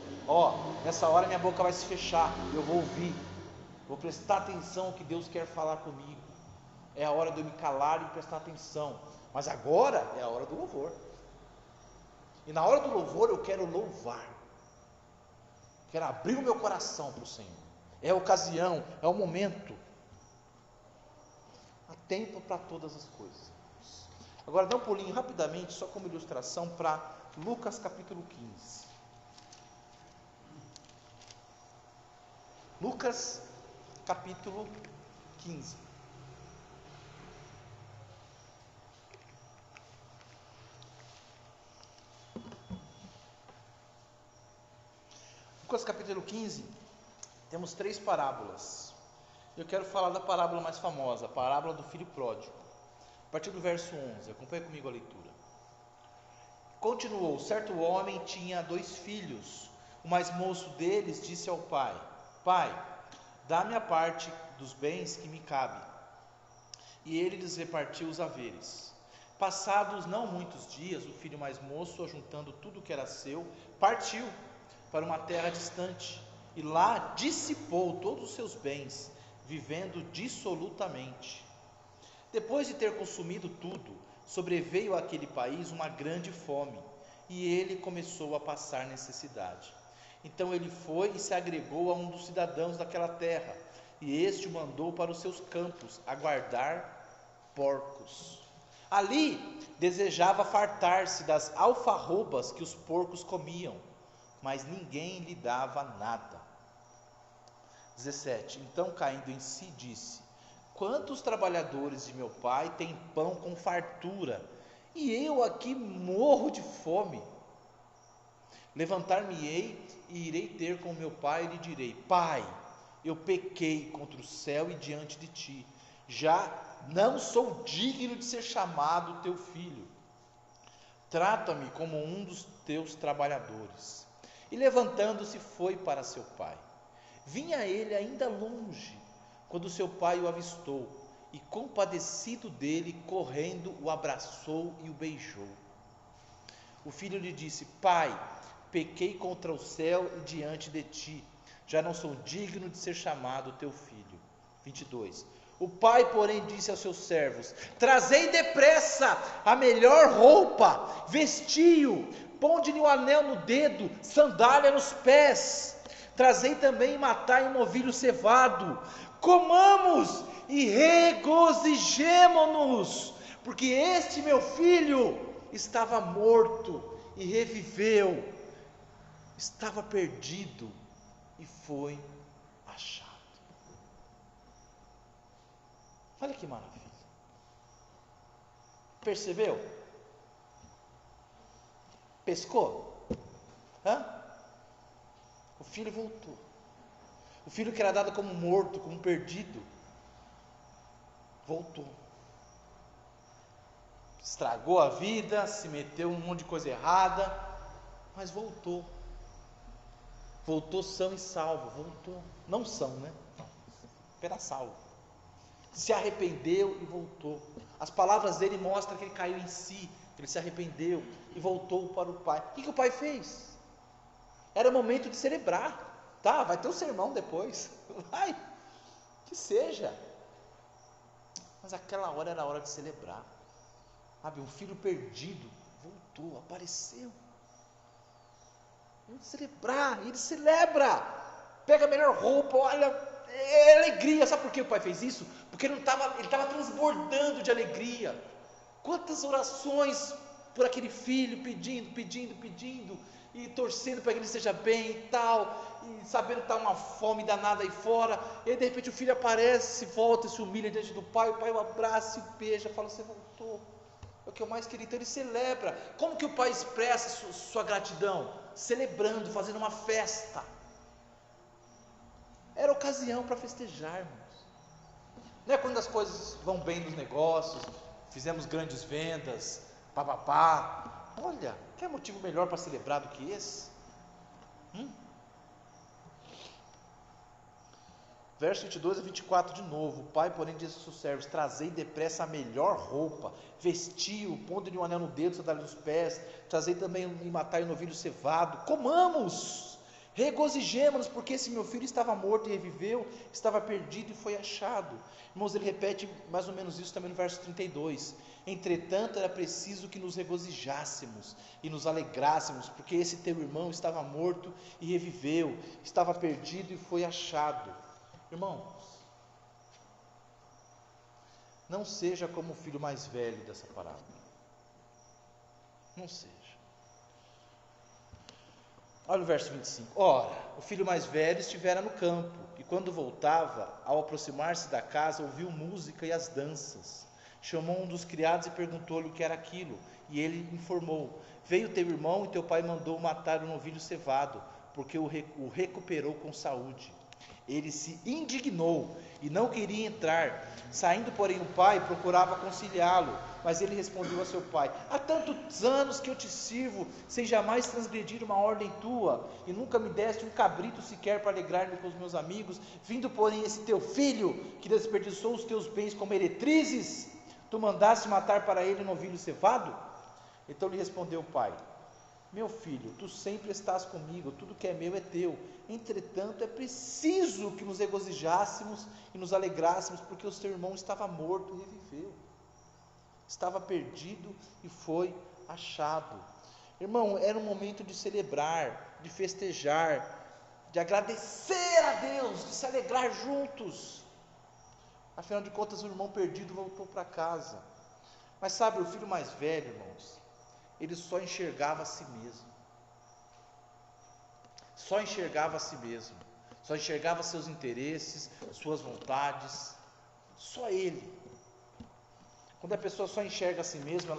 Nessa hora minha boca vai se fechar, eu vou ouvir, vou prestar atenção ao que Deus quer falar comigo. É a hora de eu me calar e prestar atenção. Mas agora é a hora do louvor. E na hora do louvor eu quero louvar. Quero abrir o meu coração para o Senhor. É a ocasião, é o momento. Há tempo para todas as coisas. Agora dá um pulinho rapidamente, só como ilustração, para Lucas capítulo 15. Lucas capítulo 15. Lucas capítulo 15, temos 3 parábolas. Eu quero falar da parábola mais famosa, a parábola do filho pródigo. A partir do verso 11, acompanhe comigo a leitura. Continuou: certo homem tinha 2 filhos. O mais moço deles disse ao pai: Pai, dá-me a parte dos bens que me cabe. E ele lhes repartiu os haveres. Passados não muitos dias, o filho mais moço, ajuntando tudo que era seu, partiu para uma terra distante, e lá dissipou todos os seus bens, vivendo dissolutamente. Depois de ter consumido tudo, sobreveio àquele país uma grande fome, e ele começou a passar necessidade. Então ele foi e se agregou a um dos cidadãos daquela terra, e este o mandou para os seus campos, a guardar porcos. Ali desejava fartar-se das alfarrobas que os porcos comiam, mas ninguém lhe dava nada. 17. Então, caindo em si, disse: quantos trabalhadores de meu pai têm pão com fartura, e eu aqui morro de fome? Levantar-me-ei e irei ter com meu pai e lhe direi: Pai, eu pequei contra o céu e diante de ti, já não sou digno de ser chamado teu filho. Trata-me como um dos teus trabalhadores. E levantando-se foi para seu pai. Vinha ele ainda longe, quando seu pai o avistou, e compadecido dele, correndo, o abraçou e o beijou. O filho lhe disse: Pai, pequei contra o céu e diante de ti, já não sou digno de ser chamado teu filho. 22. O pai, porém, disse aos seus servos: trazei depressa a melhor roupa, vestiu, ponde-lhe um anel no dedo, sandália nos pés. Trazei também e matai um novilho cevado, comamos e regozijemo-nos, porque este meu filho estava morto e reviveu, estava perdido e foi achado. Olha que maravilha. Percebeu? Pescou? O filho voltou. O filho que era dado como morto, como perdido, voltou. Estragou a vida, se meteu em um monte de coisa errada, mas voltou. Voltou são e salvo, voltou. Não são, né? Apenas salvo. Se arrependeu e voltou. As palavras dele mostram que ele caiu em si, que ele se arrependeu e voltou para o Pai. O que o Pai fez? Era momento de celebrar. Tá, vai ter um sermão depois. Vai, que seja. Mas aquela hora era a hora de celebrar. Sabe, um filho perdido voltou, apareceu. Vamos celebrar, ele celebra. Pega a melhor roupa, olha, é alegria. Sabe por que o pai fez isso? Porque ele estava transbordando de alegria. Quantas orações por aquele filho, pedindo, e torcendo para que ele esteja bem e tal, e sabendo que está uma fome danada aí fora, e aí de repente o filho aparece, volta e se humilha diante do pai, o pai o abraça e beija, fala, você voltou, é o que eu mais queria. Então ele celebra. Como que o pai expressa sua gratidão? Celebrando, fazendo uma festa. Era ocasião para festejar, irmãos. Não é quando as coisas vão bem nos negócios, fizemos grandes vendas, papapá. Olha, quer motivo melhor para celebrar do que esse? Verso 22 a 24 de novo. O pai, porém, disse aos seus servos: trazei depressa a melhor roupa, vestiu, pondo-lhe um anel no dedo, sandália nos pés, trazei também e matai o novilho cevado, comamos, regozijemo-nos, porque esse meu filho estava morto e reviveu, estava perdido e foi achado. Irmãos, ele repete mais ou menos isso também no verso 32. Entretanto, era preciso que nos regozijássemos e nos alegrássemos, porque esse teu irmão estava morto e reviveu, estava perdido e foi achado. Irmãos, não seja como o filho mais velho dessa parábola. Não seja. Olha o verso 25. Ora, o filho mais velho estivera no campo, e quando voltava, ao aproximar-se da casa, ouviu música e as danças. Chamou um dos criados e perguntou-lhe o que era aquilo, e ele informou: veio teu irmão e teu pai mandou matar um novilho cevado, porque o recuperou com saúde. Ele se indignou e não queria entrar. Saindo, porém, o pai procurava conciliá-lo, mas ele respondeu a seu pai: há tantos anos que eu te sirvo, sem jamais transgredir uma ordem tua, e nunca me deste um cabrito sequer para alegrar-me com os meus amigos. Vindo, porém, esse teu filho, que desperdiçou os teus bens como meretrizes, tu mandaste matar para ele um novilho cevado? Então lhe respondeu o pai: meu filho, tu sempre estás comigo, tudo que é meu é teu. Entretanto, é preciso que nos regozijássemos e nos alegrássemos, porque o teu irmão estava morto e reviveu, estava perdido e foi achado. Irmão, era um momento de celebrar, de festejar, de agradecer a Deus, de se alegrar juntos. Afinal de contas, o irmão perdido voltou para casa. Mas sabe, o filho mais velho, irmãos, ele só enxergava a si mesmo, só enxergava seus interesses, suas vontades, só ele. Quando a pessoa só enxerga a si mesma,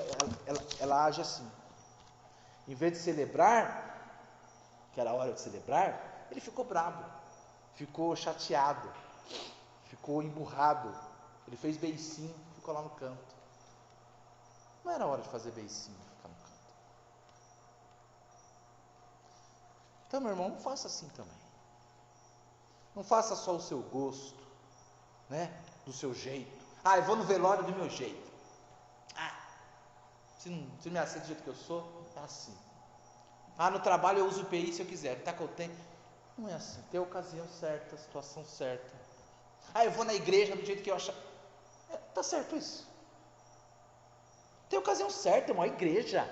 ela age assim. Em vez de celebrar, que era a hora de celebrar, ele ficou bravo, ficou chateado, ficou emburrado, ele fez beicinho, ficou lá no canto. Não era hora de fazer beicinho, ficar no canto. Então, meu irmão, não faça assim também. Não faça só o seu gosto, né? Do seu jeito. Eu vou no velório do meu jeito. Se não me aceita do jeito que eu sou, é assim. No trabalho eu uso o PI se eu quiser. Está contente? Não é assim. Tem a ocasião certa, a situação certa. Eu vou na igreja do jeito que eu achar. Tá certo isso? Tem a ocasião certa, irmão. A igreja,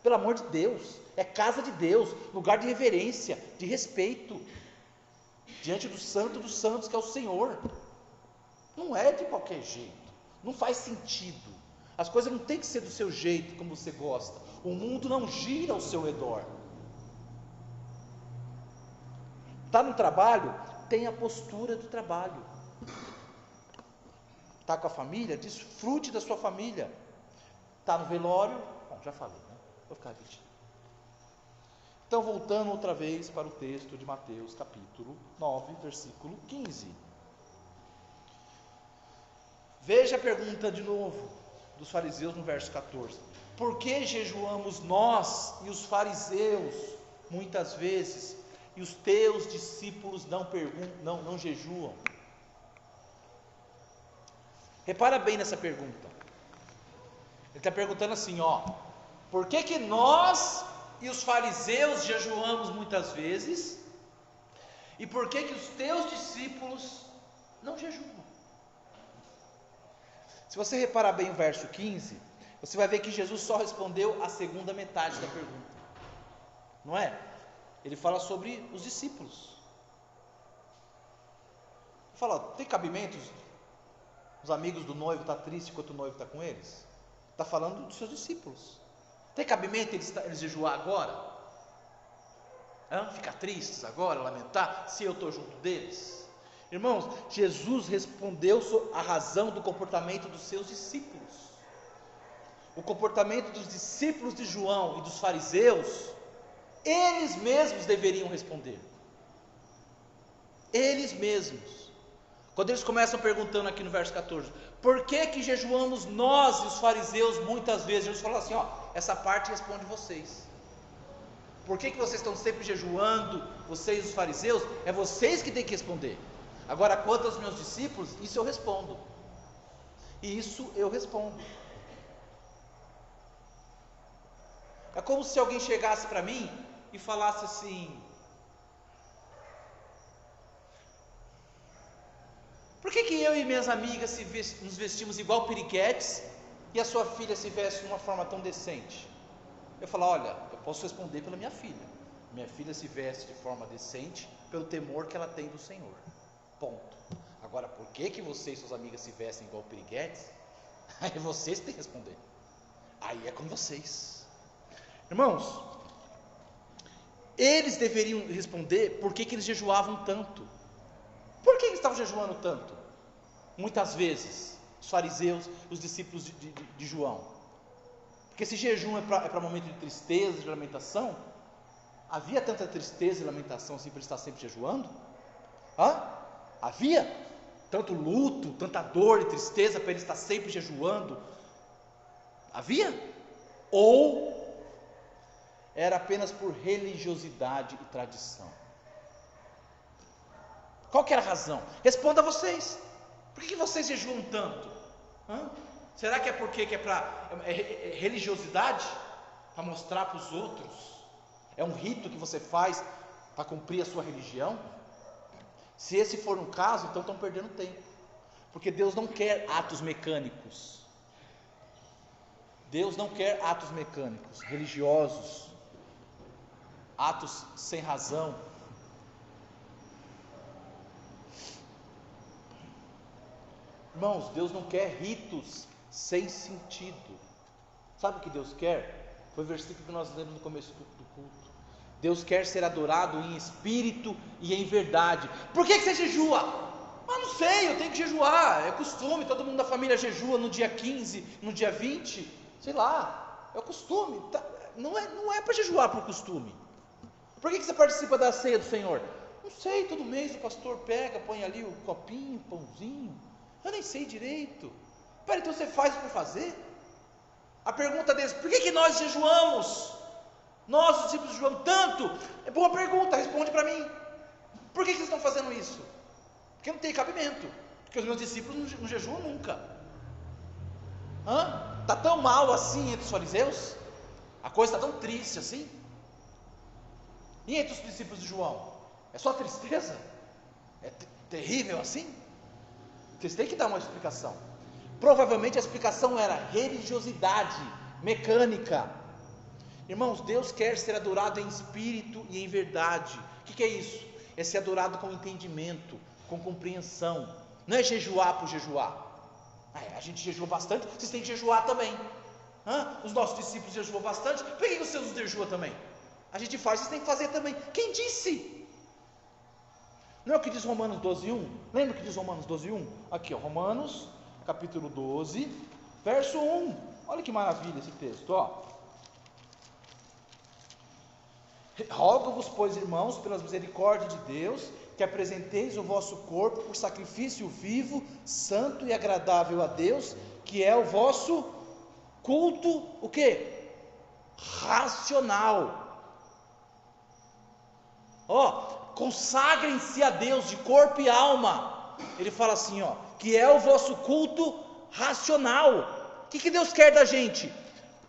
pelo amor de Deus, é casa de Deus, lugar de reverência, de respeito, diante do Santo dos Santos, que é o Senhor. Não é de qualquer jeito, não faz sentido. As coisas não tem que ser do seu jeito, como você gosta. O mundo não gira ao seu redor. Está no trabalho? Tem a postura do trabalho. Está com a família? Desfrute da sua família. Está no velório? Bom, já falei, né? Vou ficar repetindo. Então, voltando outra vez para o texto de Mateus, capítulo 9, versículo 15. Veja a pergunta de novo dos fariseus no verso 14. Por que jejuamos nós e os fariseus muitas vezes, e os teus discípulos não jejuam? Repara bem nessa pergunta. Ele está perguntando assim, por que nós e os fariseus jejuamos muitas vezes, e por que os teus discípulos não jejuam? Se você reparar bem o verso 15, você vai ver que Jesus só respondeu a segunda metade da pergunta, não é? Ele fala sobre os discípulos. Ele fala, tem cabimento os amigos do noivo estar tristes enquanto o noivo está com eles? Está falando dos seus discípulos. Tem cabimento eles jejuar agora? Ficar tristes agora, lamentar, se eu estou junto deles? Irmãos, Jesus respondeu a razão do comportamento dos seus discípulos. O comportamento dos discípulos de João e dos fariseus, eles mesmos deveriam responder. Eles mesmos. Quando eles começam perguntando aqui no verso 14, por que jejuamos nós e os fariseus muitas vezes? Jesus fala assim, essa parte responde vocês. Por que vocês estão sempre jejuando, vocês os fariseus? É vocês que têm que responder. Agora, quanto aos meus discípulos, isso eu respondo. E isso eu respondo. É como se alguém chegasse para mim e falasse assim, por que eu e minhas amigas nos vestimos igual piriguetes e a sua filha se veste de uma forma tão decente? Eu falo, olha, eu posso responder pela minha filha. Minha filha se veste de forma decente pelo temor que ela tem do Senhor. Ponto. Agora, por que você e suas amigas se vestem igual piriguetes? Aí vocês têm que responder. Aí é com vocês. Irmãos, eles deveriam responder por que eles jejuavam tanto. Por que eles estavam jejuando tanto? Muitas vezes, os fariseus, os discípulos de João. Porque se jejum é para momento de tristeza, de lamentação, havia tanta tristeza e lamentação assim para ele estar sempre jejuando? Havia tanto luto, tanta dor e tristeza para ele estar sempre jejuando? Havia? Ou era apenas por religiosidade e tradição? Qual que era a razão? Responda vocês. Por que vocês jejuam tanto? Será que é porque é para religiosidade? Para mostrar para os outros? É um rito que você faz para cumprir a sua religião? Se esse for um caso, então estão perdendo tempo. Porque Deus não quer atos mecânicos. Deus não quer atos mecânicos, religiosos, atos sem razão. Irmãos, Deus não quer ritos sem sentido. Sabe o que Deus quer? Foi o versículo que nós lemos no começo do culto. Deus quer ser adorado em espírito e em verdade. Por que você jejua? Não sei, eu tenho que jejuar, é costume, todo mundo da família jejua no dia 15, no dia 20, sei lá, é o costume. Não é para jejuar por costume. Por que você participa da ceia do Senhor? Não sei, todo mês o pastor pega, põe ali o copinho, o pãozinho. Eu nem sei direito. Então você faz por fazer? A pergunta deles, por que nós jejuamos? Nós, os discípulos, jejuamos tanto? É boa pergunta, responde para mim. Por que vocês estão fazendo isso? Porque não tem cabimento. Porque os meus discípulos não jejuam nunca. Está tão mal assim entre os fariseus? A coisa está tão triste assim? E entre os discípulos de João? É só tristeza? É terrível assim? Vocês têm que dar uma explicação. Provavelmente a explicação era religiosidade mecânica. Irmãos, Deus quer ser adorado em espírito e em verdade. O que é isso? É ser adorado com entendimento, com compreensão. Não é jejuar por jejuar. A gente jejua bastante, vocês têm que jejuar também. Os nossos discípulos jejuam bastante, por que os seus jejuam também? A gente faz, vocês têm que fazer também. Quem disse? Não é o que diz Romanos 12:1? Lembra o que diz Romanos 12:1? Aqui, ó, Romanos capítulo 12, verso 1. Olha que maravilha esse texto, ó. Rogo-vos, pois, irmãos, pelas misericórdias de Deus, que apresenteis o vosso corpo por sacrifício vivo, santo e agradável a Deus, que é o vosso culto, o quê? Racional. Consagrem-se a Deus de corpo e alma. Ele fala assim, que é o vosso culto racional. O que Deus quer da gente?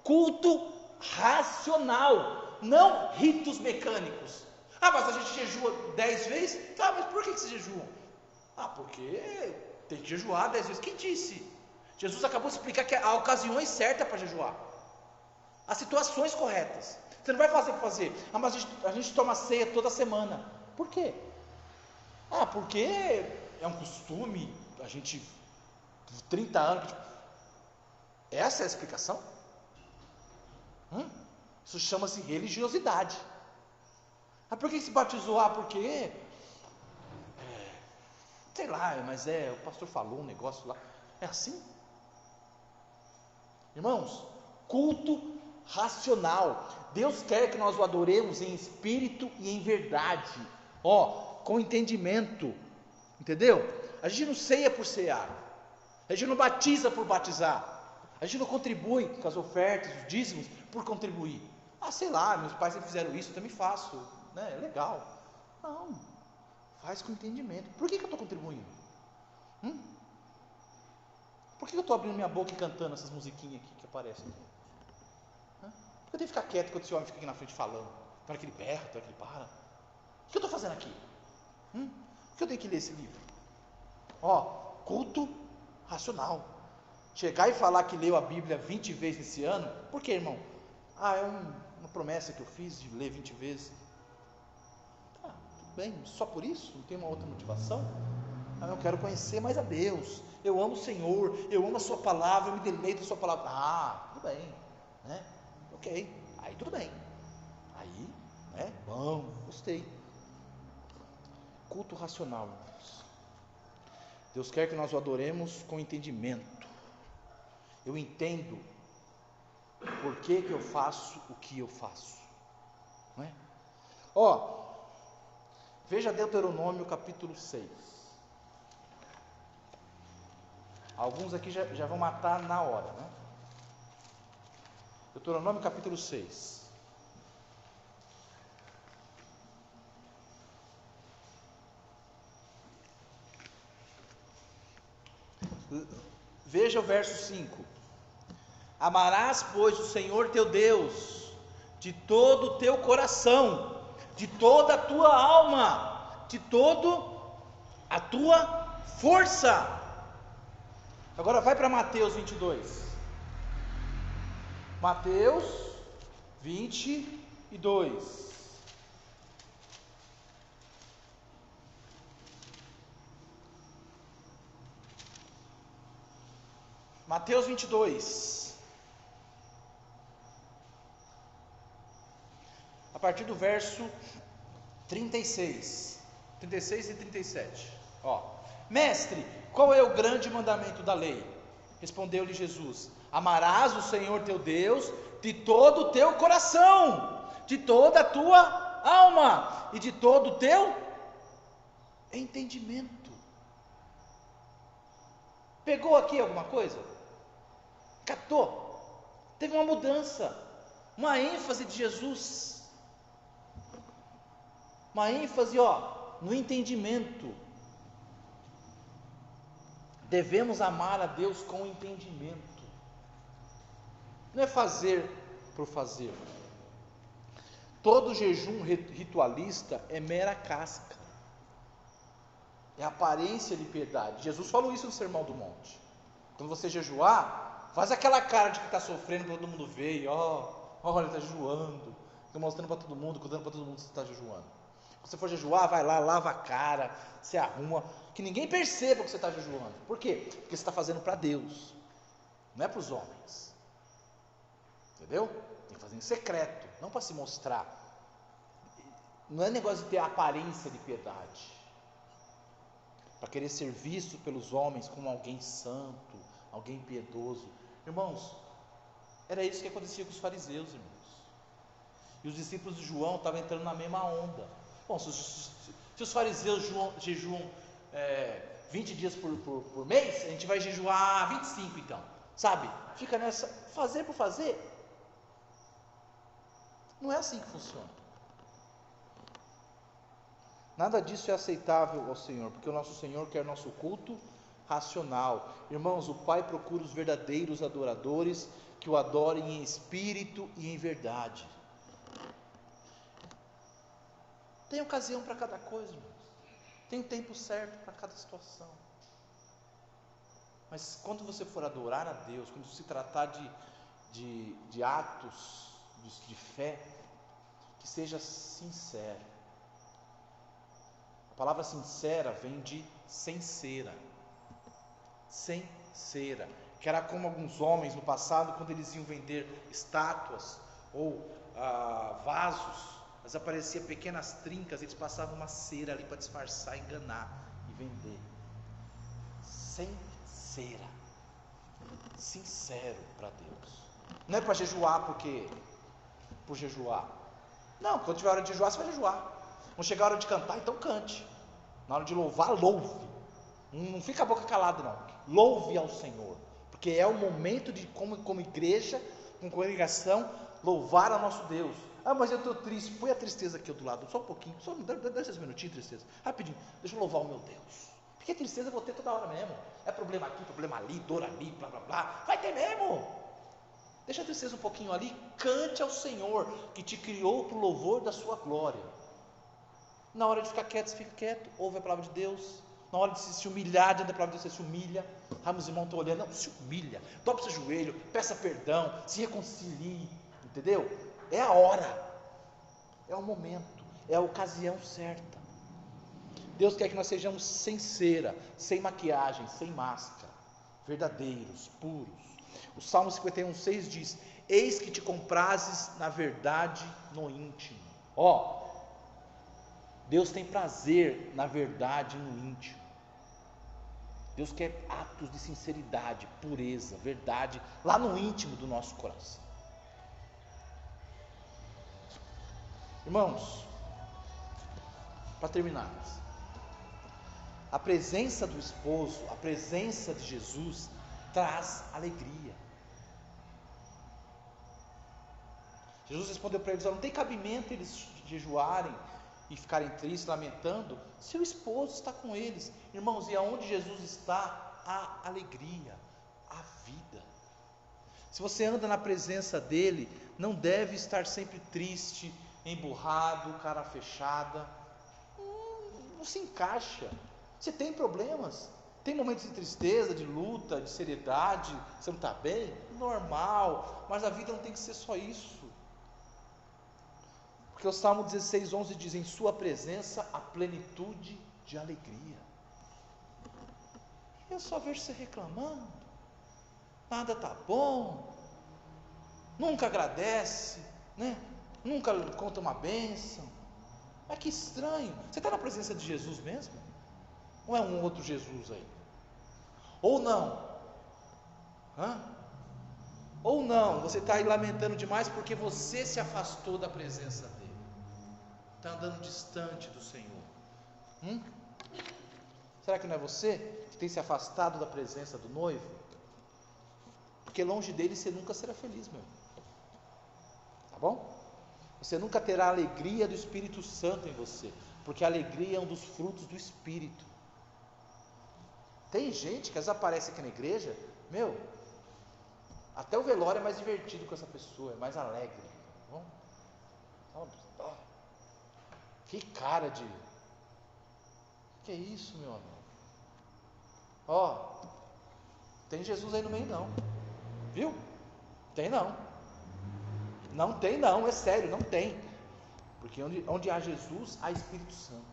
Culto racional, não ritos mecânicos. Mas a gente jejua 10 vezes? Tá, mas por que vocês jejuam? Porque tem que jejuar 10 vezes. Quem disse? Jesus acabou de explicar que há ocasiões certas para jejuar, há situações corretas. Você não vai fazer por fazer. Mas a gente toma ceia toda semana. Por quê? Porque é um costume, a gente, 30 anos, essa é a explicação? Isso chama-se religiosidade. Por que se batizou? Porque, sei lá, mas o pastor falou um negócio lá, é assim? Irmãos, culto racional. Deus quer que nós o adoremos em espírito e em verdade, com entendimento, entendeu? A gente não ceia por cear, a gente não batiza por batizar, a gente não contribui com as ofertas, os dízimos, por contribuir. Sei lá, meus pais sempre fizeram isso, eu também faço, né? É legal. Não, faz com entendimento. Por que eu estou contribuindo? Por que eu estou abrindo minha boca e cantando essas musiquinhas aqui que aparecem aqui? Por que eu tenho que ficar quieto quando esse homem fica aqui na frente falando? Tem hora que ele berra, tem hora que ele para. O que eu estou fazendo aqui? Por que eu tenho que ler esse livro? Culto racional. Chegar e falar que leu a Bíblia 20 vezes esse ano, por que, irmão? É uma promessa que eu fiz de ler 20 vezes. Tudo bem, só por isso? Não tem uma outra motivação? Eu quero conhecer mais a Deus, eu amo o Senhor, eu amo a sua palavra, eu me deleito na sua palavra. Tudo bem, né? Ok, aí tudo bem. Aí, né? Bom, gostei. Culto racional, irmãos. Deus quer que nós o adoremos com entendimento. Eu entendo por que eu faço o que eu faço, não é? Veja Deuteronômio capítulo 6. Alguns aqui já vão matar na hora, né? Deuteronômio capítulo 6. Veja o verso 5. Amarás, pois, o Senhor teu Deus de todo o teu coração, de toda a tua alma, de toda a tua força. Agora vai para Mateus 22. Mateus 22. Mateus 22. A partir do verso 36 e 37. Mestre, qual é o grande mandamento da lei? Respondeu-lhe Jesus: amarás o Senhor teu Deus de todo o teu coração, de toda a tua alma e de todo o teu entendimento. Pegou aqui alguma coisa? Captou? Teve uma mudança, uma ênfase de Jesus, uma ênfase no entendimento. Devemos amar a Deus com entendimento, não é fazer por fazer. Todo jejum ritualista é mera casca, é aparência de piedade. Jesus falou isso no Sermão do Monte. Quando você jejuar, faz aquela cara de que está sofrendo para todo mundo ver, olha, está jejuando, está mostrando para todo mundo, contando para todo mundo que você está jejuando. você for jejuar, vai lá, lava a cara, se arruma, que ninguém perceba que você está jejuando. Por quê? Porque você está fazendo para Deus, não é para os homens. Entendeu? Tem que fazer em secreto, não para se mostrar. Não é negócio de ter a aparência de piedade, para querer ser visto pelos homens como alguém santo, alguém piedoso. Irmãos, era isso que acontecia com os fariseus, irmãos. E os discípulos de João estavam entrando na mesma onda. Bom, se os fariseus jejuam 20 dias por mês, a gente vai jejuar 25 então, sabe? Fica nessa, fazer por fazer. Não é assim que funciona. Nada disso é aceitável ao Senhor, porque o nosso Senhor quer nosso culto racional. Irmãos, o Pai procura os verdadeiros adoradores, que o adorem em espírito e em verdade. Tem ocasião para cada coisa, irmãos. Tem um tempo certo para cada situação. Mas quando você for adorar a Deus, quando se tratar de atos de fé, que seja sincero. A palavra sincera vem de sem cera. Sem cera. Que era como alguns homens no passado, quando eles iam vender estátuas ou vasos, mas aparecia pequenas trincas, eles passavam uma cera ali para disfarçar, enganar e vender. Sem cera, sincero para Deus. Não é para jejuar por jejuar. Não, quando tiver hora de jejuar, você vai jejuar. Quando chegar a hora de cantar, então cante. Na hora de louvar, louve. Não fica a boca calada, não. Louve ao Senhor, porque é o momento de, como igreja, como congregação, louvar ao nosso Deus. Ah, mas eu estou triste. Põe a tristeza aqui do lado, só um pouquinho, só dá 10 minutinhos, tristeza, rapidinho, deixa eu louvar o meu Deus. Porque tristeza eu vou ter toda hora mesmo. É problema aqui, problema ali, dor ali, blá blá blá. Vai ter mesmo. Deixa a tristeza um pouquinho ali, cante ao Senhor, que te criou para o louvor da sua glória. Na hora de ficar quieto, você fica quieto, ouve a palavra de Deus. Na hora de se humilhar diante da palavra de Deus, você se humilha. Ah, meus irmãos estão olhando, não, se humilha, dobre seu joelho, peça perdão, se reconcilie, entendeu? É a hora, é o momento, é a ocasião certa. Deus quer que nós sejamos sem cera, sem maquiagem, sem máscara, verdadeiros, puros. O Salmo 51,6 diz: eis que te comprases na verdade no íntimo. Deus tem prazer na verdade no íntimo. Deus quer atos de sinceridade, pureza, verdade, lá no íntimo do nosso coração. Irmãos, para terminarmos, a presença do esposo, a presença de Jesus, traz alegria. Jesus respondeu para eles: não tem cabimento eles jejuarem e ficarem tristes, lamentando, se o esposo está com eles. Irmãos, e aonde Jesus está, há alegria, há vida. Se você anda na presença dele, não deve estar sempre triste, emburrado, cara fechada. Não se encaixa. Você tem problemas, tem momentos de tristeza, de luta, de seriedade, você não está bem, normal, mas a vida não tem que ser só isso. Porque o Salmo 16,11 diz: em sua presença a plenitude de alegria. Eu só vejo você reclamando, nada está bom, nunca agradece, né? Nunca conta uma bênção. Mas que estranho, você está na presença de Jesus mesmo? Ou é um outro Jesus aí? Ou não? Ou não, você está aí lamentando demais porque você se afastou da presença dele, está andando distante do Senhor. Será que não é você que tem se afastado da presença do noivo? Porque longe dele você nunca será feliz, meu irmão. Tá bom? Você nunca terá a alegria do Espírito Santo em você, porque a alegria é um dos frutos do Espírito. Tem gente que às vezes aparece aqui na igreja, até o velório é mais divertido com essa pessoa, é mais alegre. Que cara de... Que é isso, meu amigo? Tem Jesus aí no meio não, viu? Tem não. Não tem não, é sério, não tem. Porque onde há Jesus, há Espírito Santo.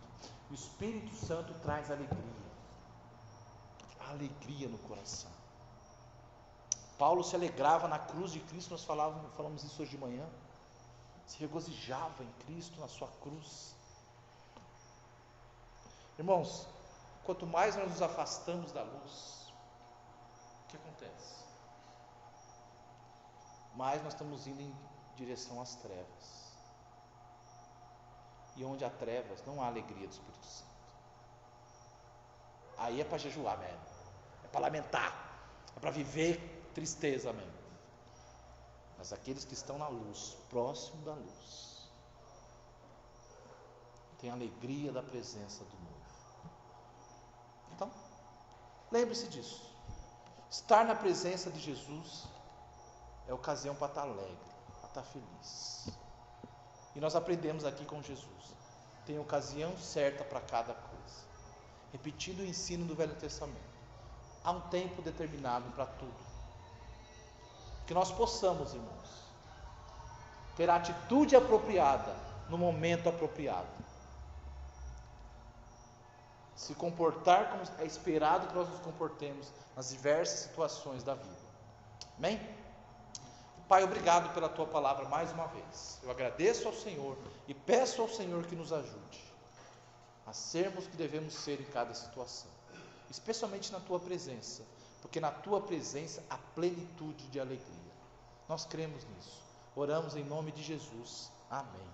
O Espírito Santo traz alegria. Alegria no coração. Paulo se alegrava na cruz de Cristo, nós falamos isso hoje de manhã. Se regozijava em Cristo, na sua cruz. Irmãos, quanto mais nós nos afastamos da luz, o que acontece? Mais nós estamos indo em direção às trevas. E onde há trevas, não há alegria do Espírito Santo. Aí é para jejuar mesmo, é para lamentar, é para viver tristeza mesmo. Mas aqueles que estão na luz, próximo da luz, têm alegria da presença do noivo. Então, lembre-se disso. Estar na presença de Jesus é ocasião para estar alegre, para estar feliz. E nós aprendemos aqui com Jesus, tem ocasião certa para cada coisa. Repetindo o ensino do Velho Testamento, há um tempo determinado para tudo. Que nós possamos, irmãos, ter a atitude apropriada no momento apropriado, se comportar como é esperado que nós nos comportemos nas diversas situações da vida. Amém? Pai, obrigado pela tua palavra mais uma vez. Eu agradeço ao Senhor e peço ao Senhor que nos ajude a sermos o que devemos ser em cada situação, especialmente na tua presença, porque na tua presença há plenitude de alegria. Nós cremos nisso. Oramos em nome de Jesus. Amém.